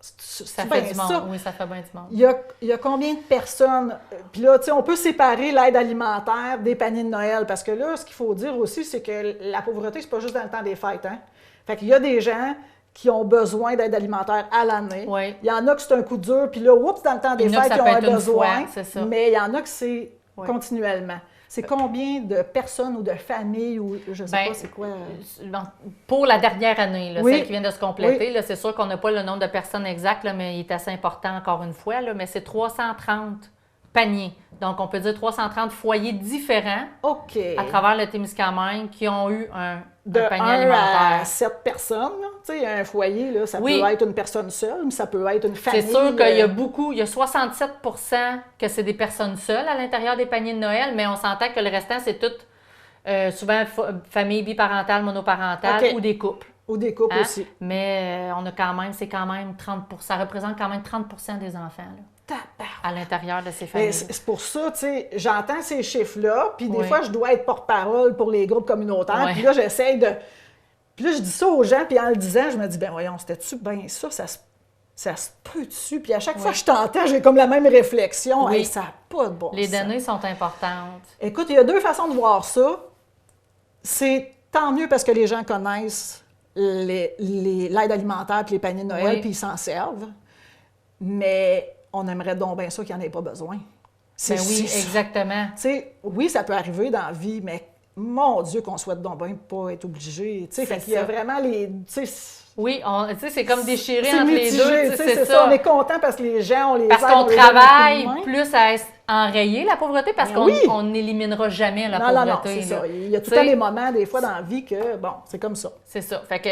Ça fait du monde. Oui, ça fait bien du monde. Il y a combien de personnes? Puis là, tu sais, on peut séparer l'aide alimentaire des paniers de Noël. Parce que là, ce qu'il faut dire aussi, c'est que la pauvreté, c'est pas juste dans le temps des fêtes. Hein? Fait qu'il y a des gens qui ont besoin d'aide alimentaire à l'année. Oui. Il y en a que c'est un coup de dur, puis là, oups, dans le temps des fêtes, ils ont un besoin. Fois, mais il y en a que c'est continuellement. C'est combien de personnes ou de familles ou je ne sais pas c'est quoi? Pour la dernière année, là, celle qui vient de se compléter, là, c'est sûr qu'on n'a pas le nombre de personnes exact, là, mais il est assez important encore une fois, là, mais c'est 330 paniers. Donc, on peut dire 330 foyers différents à travers le Témiscamingue qui ont eu un panier alimentaire. À 7 personnes, tu sais, un foyer, là, ça peut être une personne seule, mais ça peut être une famille. C'est sûr qu'il y a beaucoup, il y a 67 % que c'est des personnes seules à l'intérieur des paniers de Noël, mais on s'entend que le restant, c'est toutes souvent familles biparentales, monoparentales ou des couples. Ou des couples aussi. Mais on a quand même, c'est quand même 30 %, ça représente quand même 30 % des enfants là, à l'intérieur de ces familles. C'est pour ça, tu sais, j'entends ces chiffres-là, puis des fois, je dois être porte-parole pour les groupes communautaires, puis là, j'essaie de... Puis là, je dis ça aux gens, puis en le disant, je me dis, ben voyons, c'était-tu bien ça se peut dessus? Puis à chaque fois que je t'entends, j'ai comme la même réflexion. Hey, ça n'a pas de bon sens. Les données sont importantes. Écoute, il y a 2 façons de voir ça. C'est tant mieux parce que les gens connaissent l'aide alimentaire puis les paniers de Noël, puis ils s'en servent. Mais on aimerait donc bien ça qu'il n'y en ait pas besoin. Ben oui, exactement. Tu sais, oui, ça peut arriver dans la vie, mais mon Dieu, qu'on souhaite donc bien pas être obligé. Tu sais, fait qu'il y a vraiment les... Tu sais, Oui, tu sais, c'est comme déchiré C'est entre les mitigé, deux. tu sais, c'est ça. On est content parce que les gens, on les Parce aide, qu'on on les donne travaille un coup de main. plus à enrayer la pauvreté parce Ben qu'on oui. on n'éliminera jamais la Non, pauvreté. c'est là. ça. Il y a tout Tu le temps sais, des moments, des fois, dans la vie que, bon, c'est comme ça. c'est ça. Fait que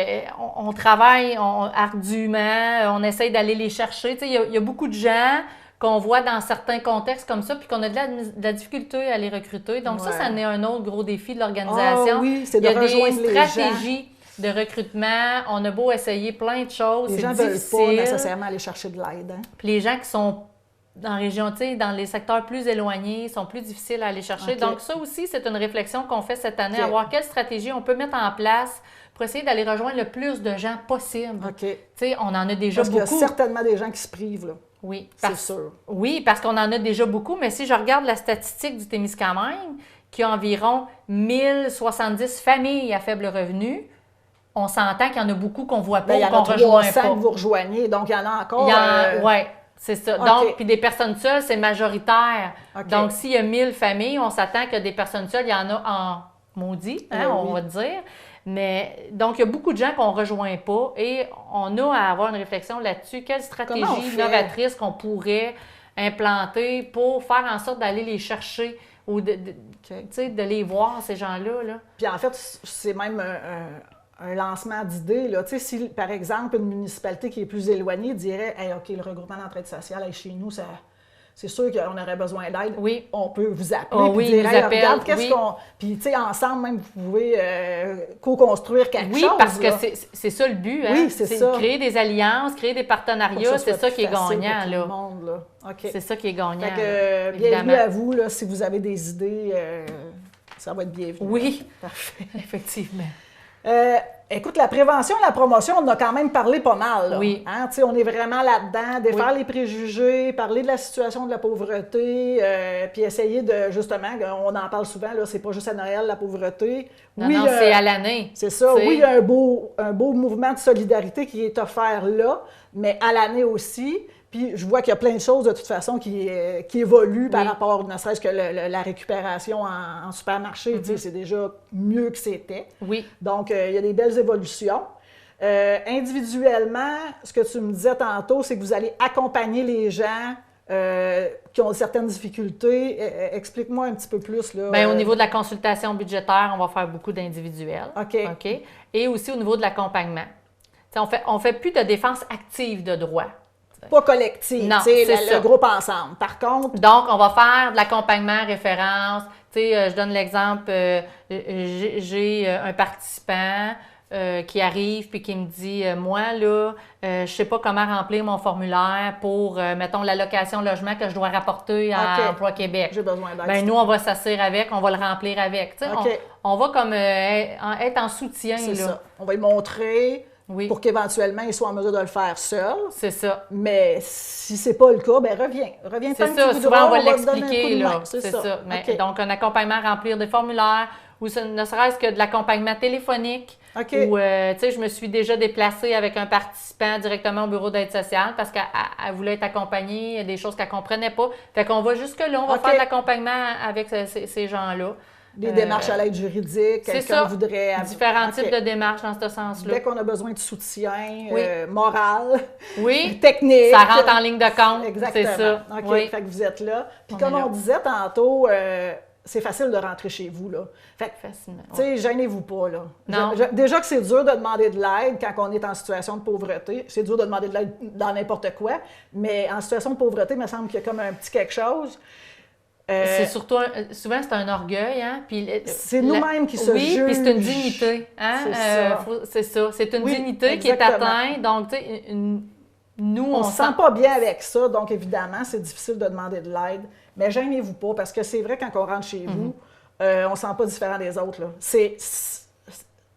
on travaille ardument, on essaye d'aller les chercher. Tu sais, il y a beaucoup de gens qu'on voit dans certains contextes comme ça, puis qu'on a de la difficulté à les recruter. Donc ça Ouais. en est un autre gros défi de l'organisation. Ah oui, c'est Il de y a des rejoindre les gens. stratégies de recrutement. On a beau essayer plein de choses, Les c'est gens ne veulent pas difficile. nécessairement aller chercher de l'aide. Hein? Puis les gens qui sont dans région, tu sais, dans les secteurs plus éloignés, sont plus difficiles à aller chercher. OK. Donc ça aussi, c'est une réflexion qu'on fait cette année, OK. à voir quelle stratégie on peut mettre en place pour essayer d'aller rejoindre le plus de gens possible. OK. Tu sais, on en a déjà Parce qu'il y a beaucoup. certainement des gens qui se privent, là. Oui, C'est sûr. Oui, parce qu'on en a déjà beaucoup, mais si je regarde la statistique du Témiscamingue, qui a environ 1070 familles à faible revenu, on s'entend qu'il y en a beaucoup qu'on ne voit pas Ben, il y ou en qu'on a ne rejoint 300 pas. que vous rejoignez, donc il y en a encore. Oui, c'est ça. OK. Donc, puis des personnes seules, c'est majoritaire. OK. Donc, s'il y a 1000 familles, on s'attend que des personnes seules, il y en a en maudit, hein, Oui. on va dire. Mais donc, il y a beaucoup de gens qu'on ne rejoint pas et on a à avoir une réflexion là-dessus. Quelle Comment on stratégie fait? novatrice qu'on pourrait implanter pour faire en sorte d'aller les chercher ou tu sais, de les voir, ces gens-là. Là. Puis en fait, c'est même un lancement d'idées. Là. Tu sais, si, par exemple, une municipalité qui est plus éloignée dirait hey, OK, le regroupement d'entraide sociale est chez nous, c'est sûr qu'on aurait besoin d'aide. Oui. On peut vous appeler Oh puis oui, dire ils nous hey, appellent, regarde, qu'est-ce oui. qu'on. Puis, tu sais, ensemble, même, vous pouvez co-construire quelque Oui, chose. parce que là. c'est ça le but. Hein? Oui, c'est ça. Créer des alliances, créer des Pour que partenariats, c'est soit ça plus qui est facile gagnant. pour tout Là. le monde, là. OK. C'est ça qui est gagnant. Fait que, là, bienvenue évidemment. à vous, là, si vous avez des idées, ça va être bienvenu. Oui, Parfait. effectivement. Écoute, la prévention et la promotion, on en a quand même parlé pas mal. Là. Oui. Hein? Tu sais, on est vraiment là-dedans, défaire Oui. les préjugés, parler de la situation de la pauvreté, puis essayer de, justement, on en parle souvent, là, c'est pas juste à Noël, la pauvreté. Non, Oui, non, c'est à l'année. c'est ça. Tu sais. Oui, il y a un beau mouvement de solidarité qui est offert là, mais à l'année aussi. Puis je vois qu'il y a plein de choses de toute façon qui évoluent par Oui. rapport, ne serait-ce que la récupération en supermarché. Tu sais, c'est déjà mieux que c'était. Oui. Donc, il y a des belles évolutions. Individuellement, ce que tu me disais tantôt, c'est que vous allez accompagner les gens qui ont certaines difficultés. Explique-moi un petit peu plus. Là. Bien, au niveau de la consultation budgétaire, on va faire beaucoup d'individuels. OK. Et aussi au niveau de l'accompagnement. Tu sais, on fait plus de défense active de droit. Pas collectif, Non, tu sais, c'est ça. le groupe ensemble. Par contre, Donc, on va faire de l'accompagnement référence. Tu sais, je donne l'exemple, j'ai un participant qui arrive puis qui me dit, moi, là, je sais pas comment remplir mon formulaire pour, mettons, l'allocation logement que je dois rapporter à OK. Emploi Québec. j'ai besoin d'aide. Ben nous, on va s'asseoir avec, on va le remplir avec. Tu sais, OK. on va comme être en soutien. C'est là. ça. On va lui montrer Oui, pour qu'éventuellement, il soit en mesure de le faire seul. c'est ça. Mais si c'est pas le cas, ben reviens. Reviens C'est tant que ça, tu voudras, souvent on va te donner un coup l'expliquer, de main. là. C'est ça. Mais, OK. donc, un accompagnement, remplir des formulaires, ou ne serait-ce que de l'accompagnement téléphonique. OK. Ou, tu sais, je me suis déjà déplacée avec un participant directement au bureau d'aide sociale parce qu'elle voulait être accompagnée, il y a des choses qu'elle ne comprenait pas. Fait qu'on va jusque-là, on va OK. faire de l'accompagnement avec ces gens-là. Des démarches à l'aide juridique, c'est quelqu'un ça. voudrait... Différents OK. types de démarches dans ce sens-là. Dès qu'on a besoin de soutien Oui. moral, Oui, technique. ça rentre en ligne de compte. Exactement. C'est ça. OK, Oui. fait que vous êtes là. Puis On comme est là. on disait tantôt, c'est facile de rentrer chez vous, là. Fait que, Facilement. tu sais, gênez-vous pas, là. Non. Déjà que c'est dur de demander de l'aide quand on est en situation de pauvreté. C'est dur de demander de l'aide dans n'importe quoi. Mais en situation de pauvreté, il me semble qu'il y a comme un petit quelque chose. C'est surtout, souvent, c'est un orgueil, hein? Puis, C'est nous-mêmes qui se Oui, puis c'est une jugent. dignité, hein? C'est ça. C'est ça. C'est une Oui, dignité qui est exactement. atteinte. Donc, tu sais, nous, On se sent pas bien avec ça, donc évidemment, c'est difficile de demander de l'aide. Mais gênez-vous pas, parce que c'est vrai, quand on rentre chez vous, on ne se sent pas différent des autres. Là.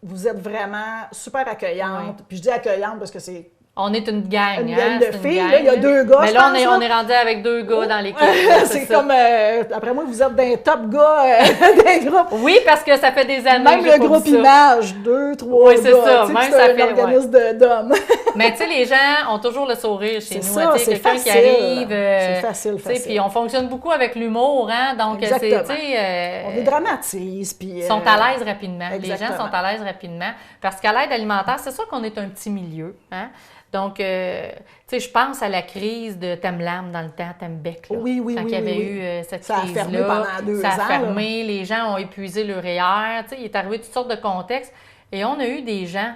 Vous êtes vraiment super accueillante. Oui. Puis je dis accueillante parce que c'est On est une gang, Une gang de c'est une filles, gang, là, il y a 2 gars, Mais je là, pense, on est rendu avec 2 gars dans l'équipe. c'est ça. comme, après moi, vous êtes d'un top gars des groupes. Oui, parce que ça fait des années Même que j'ai le pas groupe vu ça. Image, 2, 3 Oui, c'est gars. ça, Tu sais, même c'est ça un fait, organisme d'hommes. Mais tu sais, les gens ont toujours le sourire chez C'est nous. ça, Tu sais, c'est quelqu'un qui facile. arrive. C'est facile, tu sais, facile. Puis on fonctionne beaucoup avec l'humour, hein? Donc, c'est, tu Exactement. sais. On dédramatise, puis... Ils sont à l'aise rapidement. Exactement. Les gens sont à l'aise rapidement. Parce qu'à l'aide alimentaire, c'est sûr qu'on est un petit milieu. Hein? Donc, tu sais, je pense à la crise de Temlam dans le temps, Tembec. Là, Oui, quand il y avait eu cette ça crise-là. a fermé pendant 2 ans. Ça a fermé, les gens ont épuisé le REER. Tu sais, il est arrivé toutes sortes de contextes. Et on a eu des gens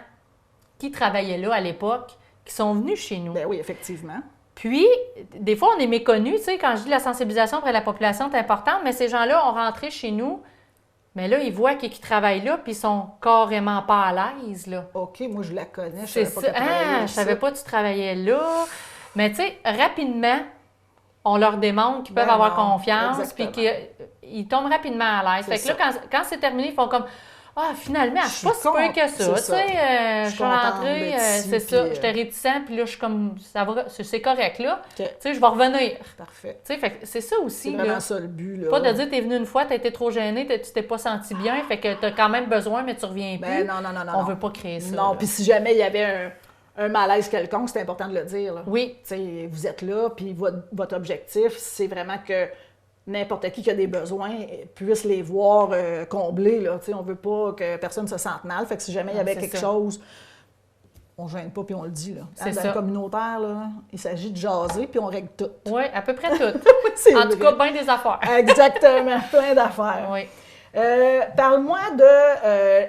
qui travaillaient là à l'époque, qui sont venus chez nous. Ben oui, effectivement. Puis, des fois, on est méconnus. Tu sais, quand je dis la sensibilisation auprès de la population est importante, mais ces gens-là ont rentré chez nous. Mais là, ils voient qu'ils travaillent là, puis ils sont carrément pas à l'aise, là. OK, moi, je la connais. C'est ça. Je savais pas que tu travaillais là. Mais tu sais, rapidement, on leur démontre qu'ils peuvent avoir confiance, puis qu'ils tombent rapidement à l'aise. Fait que là, quand c'est terminé, ils font comme... Ah, finalement, je suis pas si peu que ça. Tu sais, je suis rentrée, c'est ça, j'étais réticent, puis là, je suis comme, ça va, c'est correct, là. Tu sais, je vais revenir. Parfait. Tu sais, fait que c'est ça aussi, C'est vraiment là. ça le but, là. Pas de dire, t'es venu une fois, t'as été trop gêné, tu t'es pas senti bien, fait que t'as quand même besoin, mais tu reviens plus. Non. On veut pas créer ça. Non, puis si jamais il y avait un malaise quelconque, c'est important de le dire, là. Oui. Tu sais, vous êtes là, puis votre objectif, c'est vraiment que n'importe qui a des besoins puisse les voir comblés, là. Tu sais, on veut pas que personne se sente mal. Fait que si jamais il y avait quelque chose, on ne gêne pas puis on le dit, là. C'est dans ça. le communautaire, là, il s'agit de jaser puis on règle tout. Oui, à peu près tout. C'est En tout vrai. cas, bien des affaires. Exactement, plein d'affaires. Oui. Parle-moi de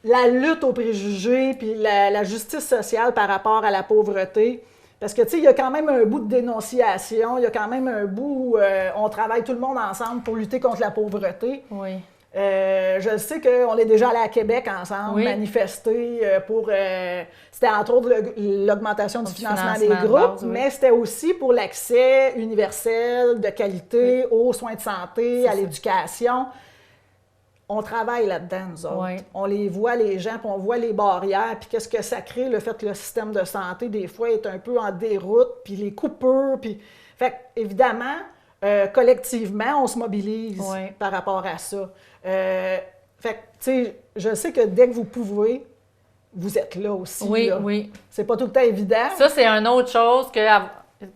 la lutte aux préjugés puis la justice sociale par rapport à la pauvreté. Parce que, tu sais, il y a quand même un bout de dénonciation, il y a quand même un bout où on travaille tout le monde ensemble pour lutter contre la pauvreté. Oui. Je sais qu'on est déjà allé à Québec ensemble, manifester pour... c'était entre autres l'augmentation du financement des groupes, de base, mais c'était aussi pour l'accès universel, de qualité, aux soins de santé, à l'éducation. On travaille là-dedans, nous autres. Oui. On les voit, les gens, puis on voit les barrières, puis qu'est-ce que ça crée, le fait que le système de santé, des fois, est un peu en déroute, puis les coupures, puis... Fait que, évidemment, collectivement, on se mobilise par rapport à ça. Fait que, tu sais, je sais que dès que vous pouvez, vous êtes là aussi. Oui, là. oui. C'est pas tout le temps évident. Ça, c'est une autre chose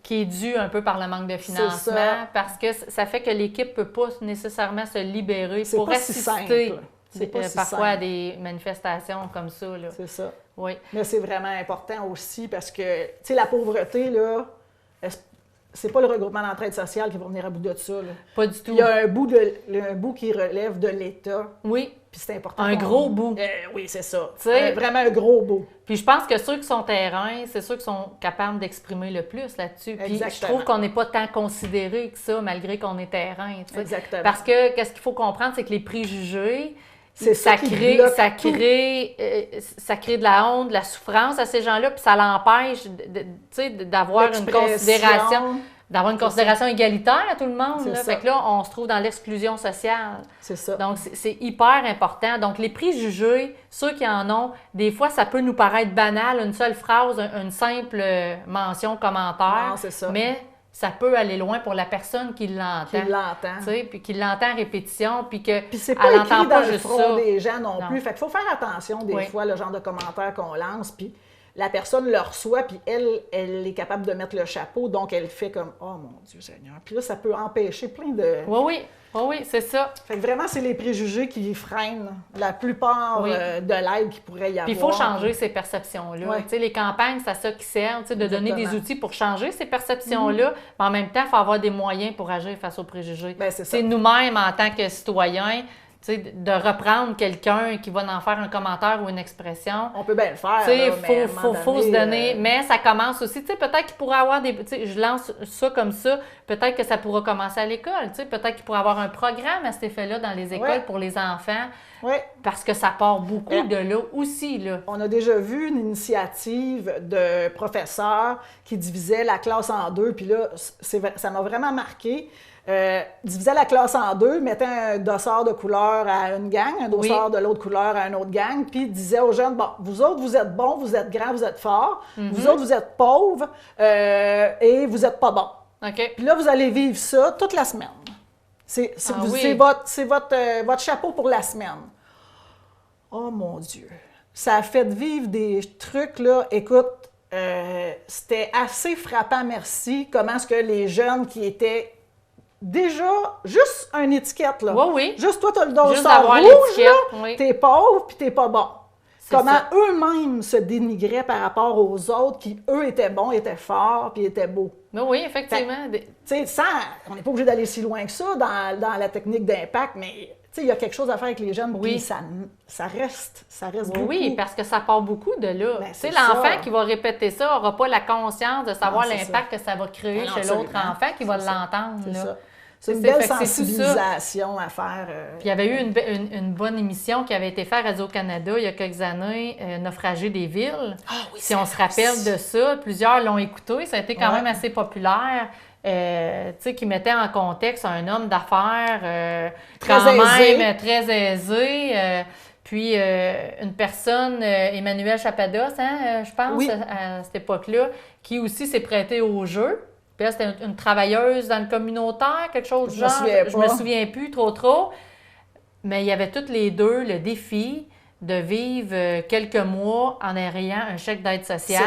qui est due un peu par le manque de financement, parce que ça fait que l'équipe ne peut pas nécessairement se libérer pour pas si assister simple. C'est pas si parfois simple. à des manifestations comme ça. Là. C'est ça. Oui. Mais c'est vraiment important aussi parce que, tu sais, la pauvreté, là, c'est pas le regroupement d'entraide sociale qui va venir à bout de ça. Là. Pas du tout. Il y a un bout qui relève de l'État. Oui. Puis c'est important. Un gros bout. Oui, c'est ça. T'sais, vraiment un gros bout. Puis je pense que ceux qui sont terrain, c'est ceux qui sont capables d'exprimer le plus là-dessus. Puis je trouve qu'on n'est pas tant considéré que ça, malgré qu'on est terrain. T'sais. Exactement. Parce que qu'est-ce qu'il faut comprendre, c'est que les préjugés, ça crée de la honte, de la souffrance à ces gens-là, puis ça l'empêche d'avoir une considération. D'avoir une considération égalitaire à tout le monde. Là. Fait que là, on se trouve dans l'exclusion sociale. C'est ça. Donc, c'est hyper important. Donc, les préjugés, ceux qui en ont, des fois, ça peut nous paraître banal, une seule phrase, une simple mention, commentaire. Non, c'est ça. Mais ça peut aller loin pour la personne qui l'entend. Puis qui l'entend à répétition, puis que puis c'est pas écrit dans le front ça. des gens non plus. Fait qu'il faut faire attention des fois, le genre de commentaires qu'on lance, puis la personne le reçoit, puis elle est capable de mettre le chapeau, donc elle fait comme « Oh mon Dieu Seigneur ». Puis là, ça peut empêcher plein de... Oui, c'est ça. Fait que vraiment, c'est les préjugés qui freinent la plupart de l'aide qu'il pourrait y avoir. Puis il faut changer ces perceptions-là. Ouais. Tu sais, les campagnes, c'est à ça qui sert, de donner des outils pour changer ces perceptions-là. Mais en même temps, il faut avoir des moyens pour agir face aux préjugés. Ben, c'est ça. Nous-mêmes, en tant que citoyens, de reprendre quelqu'un qui va en faire un commentaire ou une expression. On peut bien le faire. Il faut se donner. Mais ça commence aussi. Peut-être qu'il pourrait avoir des. Je lance ça comme ça. Peut-être que ça pourra commencer à l'école. Peut-être qu'il pourrait avoir un programme à cet effet-là dans les écoles pour les enfants. Oui. Parce que ça part beaucoup de là aussi. Là. On a déjà vu une initiative de professeurs qui divisait la classe en deux. Puis là, ça m'a vraiment marqué. divisait la classe en deux, mettait un dossard de couleur à une gang, un dossard de l'autre couleur à une autre gang, puis disait aux jeunes, bon, vous autres, vous êtes bons, vous êtes grands, vous êtes forts, vous autres, vous êtes pauvres et vous êtes pas bons. OK. Puis là, vous allez vivre ça toute la semaine. C'est votre chapeau pour la semaine. Oh mon Dieu! Ça a fait vivre des trucs, là. Écoute, c'était assez frappant, merci, comment est-ce que les jeunes qui étaient déjà juste une étiquette, là. Oui. Juste toi, tu as le Juste dossard d'avoir rouge, l'étiquette, là, oui. t'es pauvre puis t'es pas bon. C'est Comment ça. eux-mêmes se dénigraient par rapport aux autres qui, eux, étaient bons, étaient forts puis étaient beaux. Mais oui, effectivement. Tu sais, on n'est pas obligé d'aller si loin que ça dans la technique d'impact, mais il y a quelque chose à faire avec les jeunes, Oui. puis ça reste beaucoup. Oui, parce que ça part beaucoup de là. Ben, Tu sais, c'est l'enfant ça. qui va répéter ça n'aura pas la conscience de savoir Non, c'est l'impact que ça va créer Ben non, chez l'autre absolument. enfant qui va C'est ça. l'entendre. C'est là. ça. C'est une C'est- belle fait que c'est tout ça. sensibilisation à faire. Puis il y avait eu une bonne émission qui avait été faite à Radio-Canada il y a quelques années, Naufragés des villes. Ah oui, Si on se rappelle de ça, plusieurs l'ont écouté, ça a été quand Ouais. même assez populaire. Tu sais, qui mettait en contexte un homme d'affaires Très quand aisé. même très aisé. Puis une personne, Emmanuel Chapados, je pense, Oui. à cette époque-là, qui aussi s'est prêtée au jeu. Puis là, c'était une travailleuse dans le communautaire, quelque chose du Je me genre. souviens Je pas. me souviens plus trop. Mais il y avait toutes les deux le défi de vivre quelques mois en ayant un chèque d'aide sociale.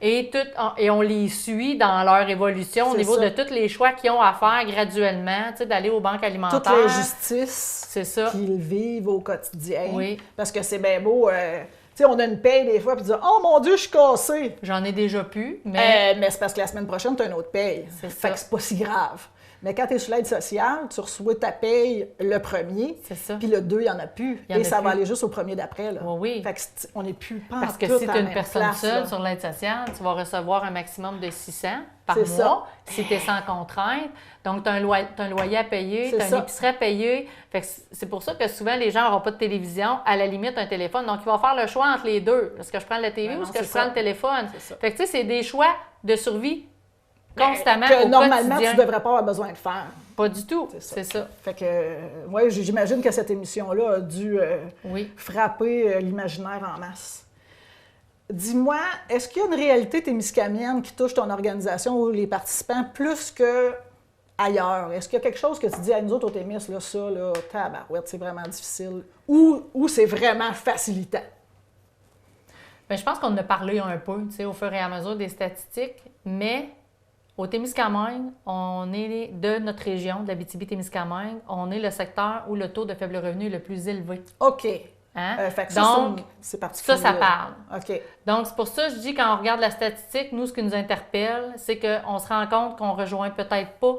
C'est ça. Et on les suit dans leur évolution au C'est niveau ça. de tous les choix qu'ils ont à faire graduellement, tu sais, d'aller aux banques alimentaires. Toute l'injustice C'est ça. qu'ils vivent au quotidien. Oui. Parce que c'est bien beau. Tu sais, on a une paye des fois, puis dire oh mon Dieu, je suis cassé. J'en ai déjà pu, mais Mais c'est parce que la semaine prochaine, tu as une autre paye. C'est Fait ça. que c'est pas si grave. Mais quand tu es sur l'aide sociale, tu reçois ta paye le premier, c'est ça. puis le 2, il n'y en a plus. Il y en Et a ça va plus. aller juste au premier d'après. Là. Oui. Fait que on n'est plus pas Parce que si tu es une personne seule sur l'aide sociale, tu vas recevoir un maximum de 600 par mois C'est ça. si tu es sans contrainte. Donc, tu as, un loyer à payer, C'est tu as ça. une épicerie à payer. Fait que c'est pour ça que souvent, les gens n'auront pas de télévision, à la limite, un téléphone. Donc, ils vont faire le choix entre les deux. Est-ce que je prends la TV Ben ou non, est-ce que je c'est prends ça. le téléphone? C'est ça. Fait que, tu sais, c'est des choix de survie constamment Que au normalement, quotidien. tu ne devrais pas avoir besoin de faire. Pas du tout, C'est ça. c'est ça. Fait que, ouais, j'imagine que cette émission-là a dû Oui. frapper l'imaginaire en masse. Dis-moi, est-ce qu'il y a une réalité témiscamienne qui touche ton organisation ou les participants plus que ailleurs? Est-ce qu'il y a quelque chose que tu dis à nous autres au Témis, là, ça, là, tabarouette, c'est vraiment difficile, ou c'est vraiment facilitant? Bien, je pense qu'on en a parlé un peu, tu sais, au fur et à mesure des statistiques, mais au Témiscamingue, on est de notre région, de l'Abitibi-Témiscamingue, on est le secteur où le taux de faible revenu est le plus élevé. OK. Hein? Fait que ça, Donc, c'est particulier. ça parle. OK. Donc, c'est pour ça que je dis, quand on regarde la statistique, nous, ce qui nous interpelle, c'est qu'on se rend compte qu'on rejoint peut-être pas.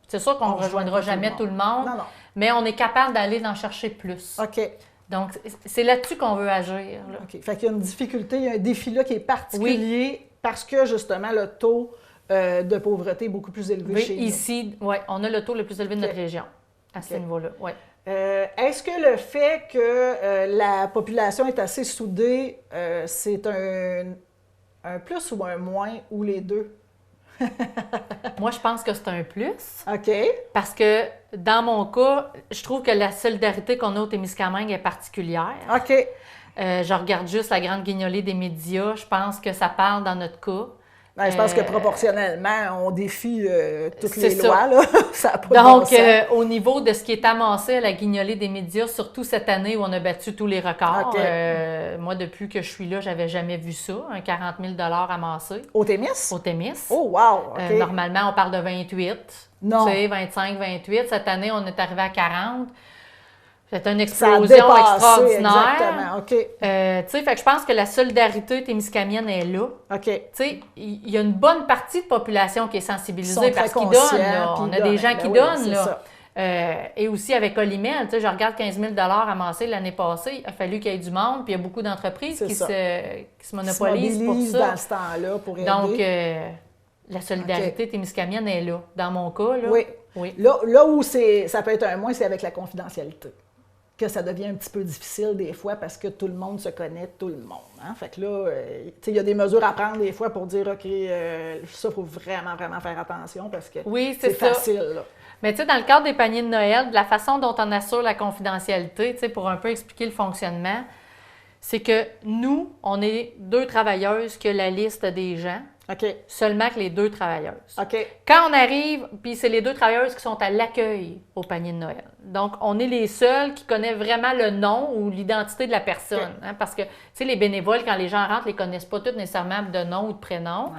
C'est sûr qu'on On ne rejoint rejoindra pas jamais tout le monde, Non, non. mais on est capable d'aller en chercher plus. OK. Donc, c'est là-dessus qu'on veut agir. Là. OK. Fait qu'il y a une difficulté, il y a un défi là qui est particulier parce que, justement, le taux de pauvreté est beaucoup plus élevé Oui, chez nous. ici, ouais, on a le taux le plus élevé de notre OK. région à ce OK. niveau-là. Ouais. Est-ce que le fait que la population est assez soudée, c'est un plus ou un moins, ou les deux? Moi, je pense que c'est un plus OK. parce que dans mon cas, je trouve que la solidarité qu'on a au Témiscamingue est particulière. OK. Je regarde juste la grande guignolée des médias. Je pense que ça parle dans notre cas. Ben, je pense que proportionnellement, on défie toutes les c'est ça. lois. Là. Ça a pas de bon Donc, sens. au niveau de ce qui est amassé à la guignolée des médias, surtout cette année où on a battu tous les records, OK. moi, depuis que je suis là, j'avais jamais vu ça, un 40 000 amassé Au Témis? au Témis. Oh, wow! OK. Normalement, on parle de 28. Non. Tu sais, 25, 28. Cette année, on est arrivé à 40. C'est une Ça a explosion dépassé, extraordinaire. exactement. OK. Tu sais, fait que je pense que la solidarité témiscamienne est là. OK. Tu sais, il y a une bonne partie de population qui est sensibilisée Ils sont parce très qu'ils donnent. conscients, Là. puis On ils a des donnent. gens Ben qui oui, donnent. c'est Là. ça. Et aussi avec Olimel, tu sais, je regarde 15 000 amassés l'année passée. Il a fallu qu'il y ait du monde, puis il y a beaucoup d'entreprises C'est qui ça. se Ils se monopolisent pour mobilisent ça. dans ce temps-là pour aider. Donc, la solidarité témiscamienne est là. Dans mon cas, là. Oui. Oui. Là où ça peut être un moins, c'est avec la confidentialité. Que ça devient un petit peu difficile des fois parce que tout le monde se connaît, tout le monde. Hein? Fait que là, tu sais, il y a des mesures à prendre des fois pour dire, OK, ça, il faut vraiment, vraiment faire attention parce que Oui, c'est ça. facile. Là. Mais tu sais, dans le cadre des paniers de Noël, de la façon dont on assure la confidentialité, tu sais, pour un peu expliquer le fonctionnement, c'est que nous, on est 2 travailleuses que la liste des gens, OK. seulement que les 2 travailleuses. OK. Quand on arrive, puis c'est les 2 travailleuses qui sont à l'accueil au panier de Noël. Donc, on est les seuls qui connaissent vraiment le nom ou l'identité de la personne. OK. Hein, parce que, tu sais, les bénévoles, quand les gens rentrent, les connaissent pas tous nécessairement de nom ou de prénom.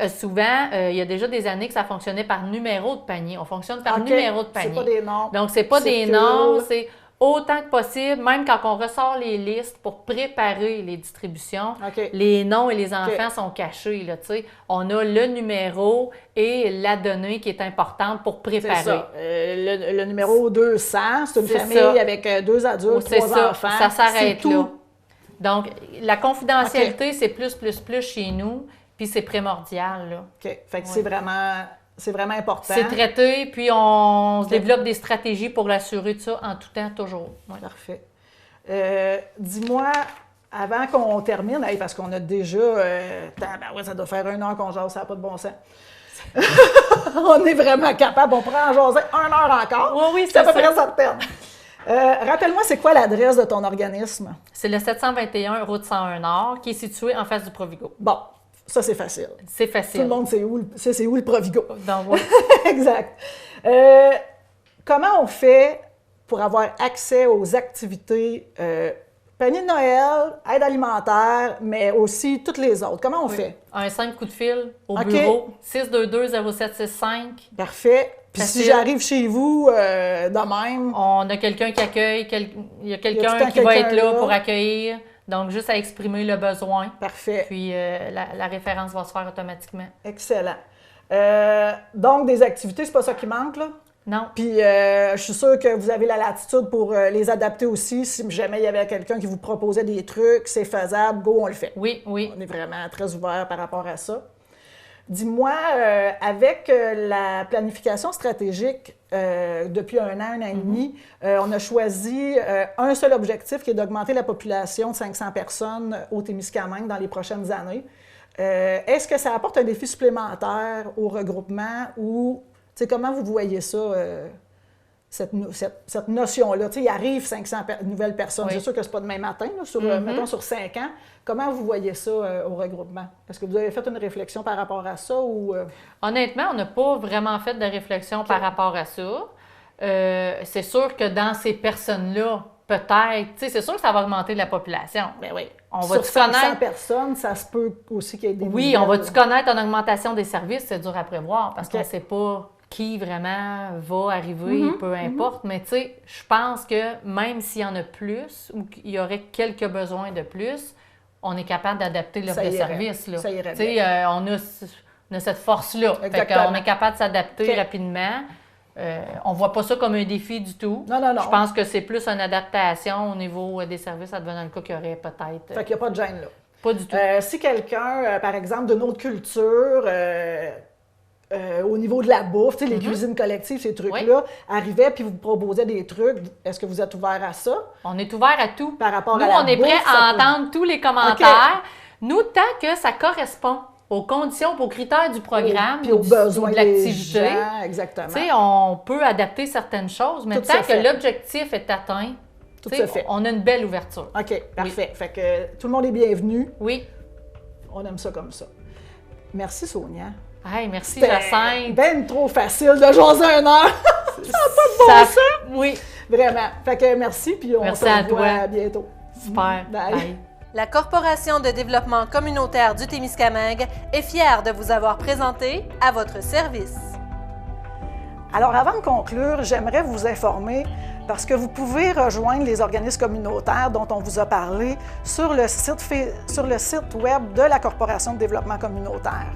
Souvent, il y a déjà des années que ça fonctionnait par numéro de panier. On fonctionne par OK. numéro de panier. C'est pas des noms. Donc, c'est pas des Circule. noms, c'est autant que possible, même quand on ressort les listes pour préparer les distributions, OK. les noms et les enfants sont cachés. Là, tu sais. On a le numéro et la donnée qui est importante pour préparer. C'est ça. Le numéro 200, c'est une C'est famille ça. avec 2 adultes, C'est 3 ça, enfants. ça s'arrête C'est là. tout. Donc, la confidentialité, c'est plus chez nous, puis c'est primordial. Là. OK. Fait que c'est vraiment important. C'est traité, puis on se développe des stratégies pour l'assurer de ça en tout temps, toujours. Ouais. Parfait. Dis-moi, avant qu'on termine, parce qu'on a déjà... ça doit faire 1 heure qu'on jase, ça n'a pas de bon sens. On est vraiment capable, on pourrait en jaser 1 heure encore. Oui, c'est à peu près ça de terme. Rappelle-moi, c'est quoi l'adresse de ton organisme? C'est le 721 route 101 Nord, qui est situé en face du Provigo. Bon, ça c'est facile. C'est Tout facile. le monde sait où le Provigo. Donc, ouais. Exact. Comment on fait pour avoir accès aux activités panier de Noël, aide alimentaire, mais aussi toutes les autres? Comment on fait? Un simple coup de fil au OK. bureau, 622-0765. Parfait. Puis si Facile. j'arrive chez vous de même, On a quelqu'un qui accueille, il y a tout quelqu'un le temps qui va quelqu'un être là là. pour accueillir. Donc, juste à exprimer le besoin. parfait. Puis, la référence va se faire automatiquement. Excellent. Donc, des activités, c'est pas ça qui manque, là? Non. Puis, je suis sûre que vous avez la latitude pour les adapter aussi. Si jamais il y avait quelqu'un qui vous proposait des trucs, c'est faisable, go, on le fait. Oui, oui. On est vraiment très ouvert par rapport à ça. Dis-moi, avec la planification stratégique depuis 1 an et demi, on a choisi un seul objectif qui est d'augmenter la population de 500 personnes au Témiscamingue dans les prochaines années. Est-ce que ça apporte un défi supplémentaire au regroupement ou comment vous voyez ça, cette notion-là? Il arrive 500 nouvelles personnes. Oui. C'est sûr que ce n'est pas demain matin, là, mettons sur 5 ans. Comment vous voyez ça au regroupement? Est-ce que vous avez fait une réflexion par rapport à ça? Ou, Honnêtement, on n'a pas vraiment fait de réflexion par rapport à ça. C'est sûr que dans ces personnes-là, peut-être, c'est sûr que ça va augmenter la population. Ben oui. On Sur va-tu 500 connaître? personnes, ça se peut aussi qu'il y ait des Oui, on nouvelles. va-tu connaître une augmentation des services? C'est dur à prévoir parce OK. qu'on ne sait pas qui vraiment va arriver, peu importe. Mais tu sais, je pense que même s'il y en a plus ou qu'il y aurait quelques besoins de plus, on est capable d'adapter l'offre Ça de irait. service. Là. Ça irait Tu sais, bien. on a cette force-là. Fait Exactement. qu'on est capable de s'adapter OK. rapidement. On ne voit pas ça comme un défi du tout. Non. Je pense que c'est plus une adaptation au niveau des services, advenant le cas qu'il y aurait peut-être. Fait qu'il n'y a pas de gêne là. Pas du tout. Si quelqu'un, par exemple, d'une autre culture, au niveau de la bouffe, les cuisines collectives, ces trucs-là, arrivait puis vous proposait des trucs, est-ce que vous êtes ouvert à ça? On est ouvert à tout. Par rapport Nous, à la on est prêt bouffe, ça à peut- entendre tous les commentaires. Nous, tant que ça correspond aux conditions, aux critères du programme, Puis aux besoins ou de des l'activité, gens, exactement. tu sais, on peut adapter certaines choses, mais Tout tant se que fait. l'objectif est atteint, Tout tu sais, se fait. on a une belle ouverture. OK, parfait. Fait que tout le monde est bienvenu. Oui. On aime ça comme ça. Merci, Sonia. Hey, merci, C'était Jacinthe. ben trop facile de jaser 1 heure. Ça- Oui, Vraiment. Fait que merci, puis on Merci se à revoit toi. bientôt. super. Bye. Bye. La Corporation de développement communautaire du Témiscamingue est fière de vous avoir présenté à votre service. Alors, avant de conclure, j'aimerais vous informer parce que vous pouvez rejoindre les organismes communautaires dont on vous a parlé sur le site web de la Corporation de développement communautaire.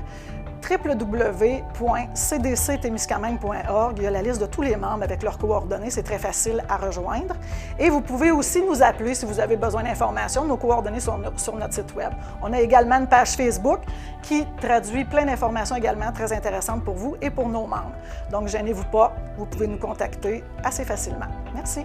www.cdctémiscamingue.org. Il y a la liste de tous les membres avec leurs coordonnées. C'est très facile à rejoindre. Et vous pouvez aussi nous appeler si vous avez besoin d'informations. Nos coordonnées sont sur notre site web. On a également une page Facebook qui traduit plein d'informations également très intéressantes pour vous et pour nos membres. Donc, gênez-vous pas. Vous pouvez nous contacter assez facilement. Merci.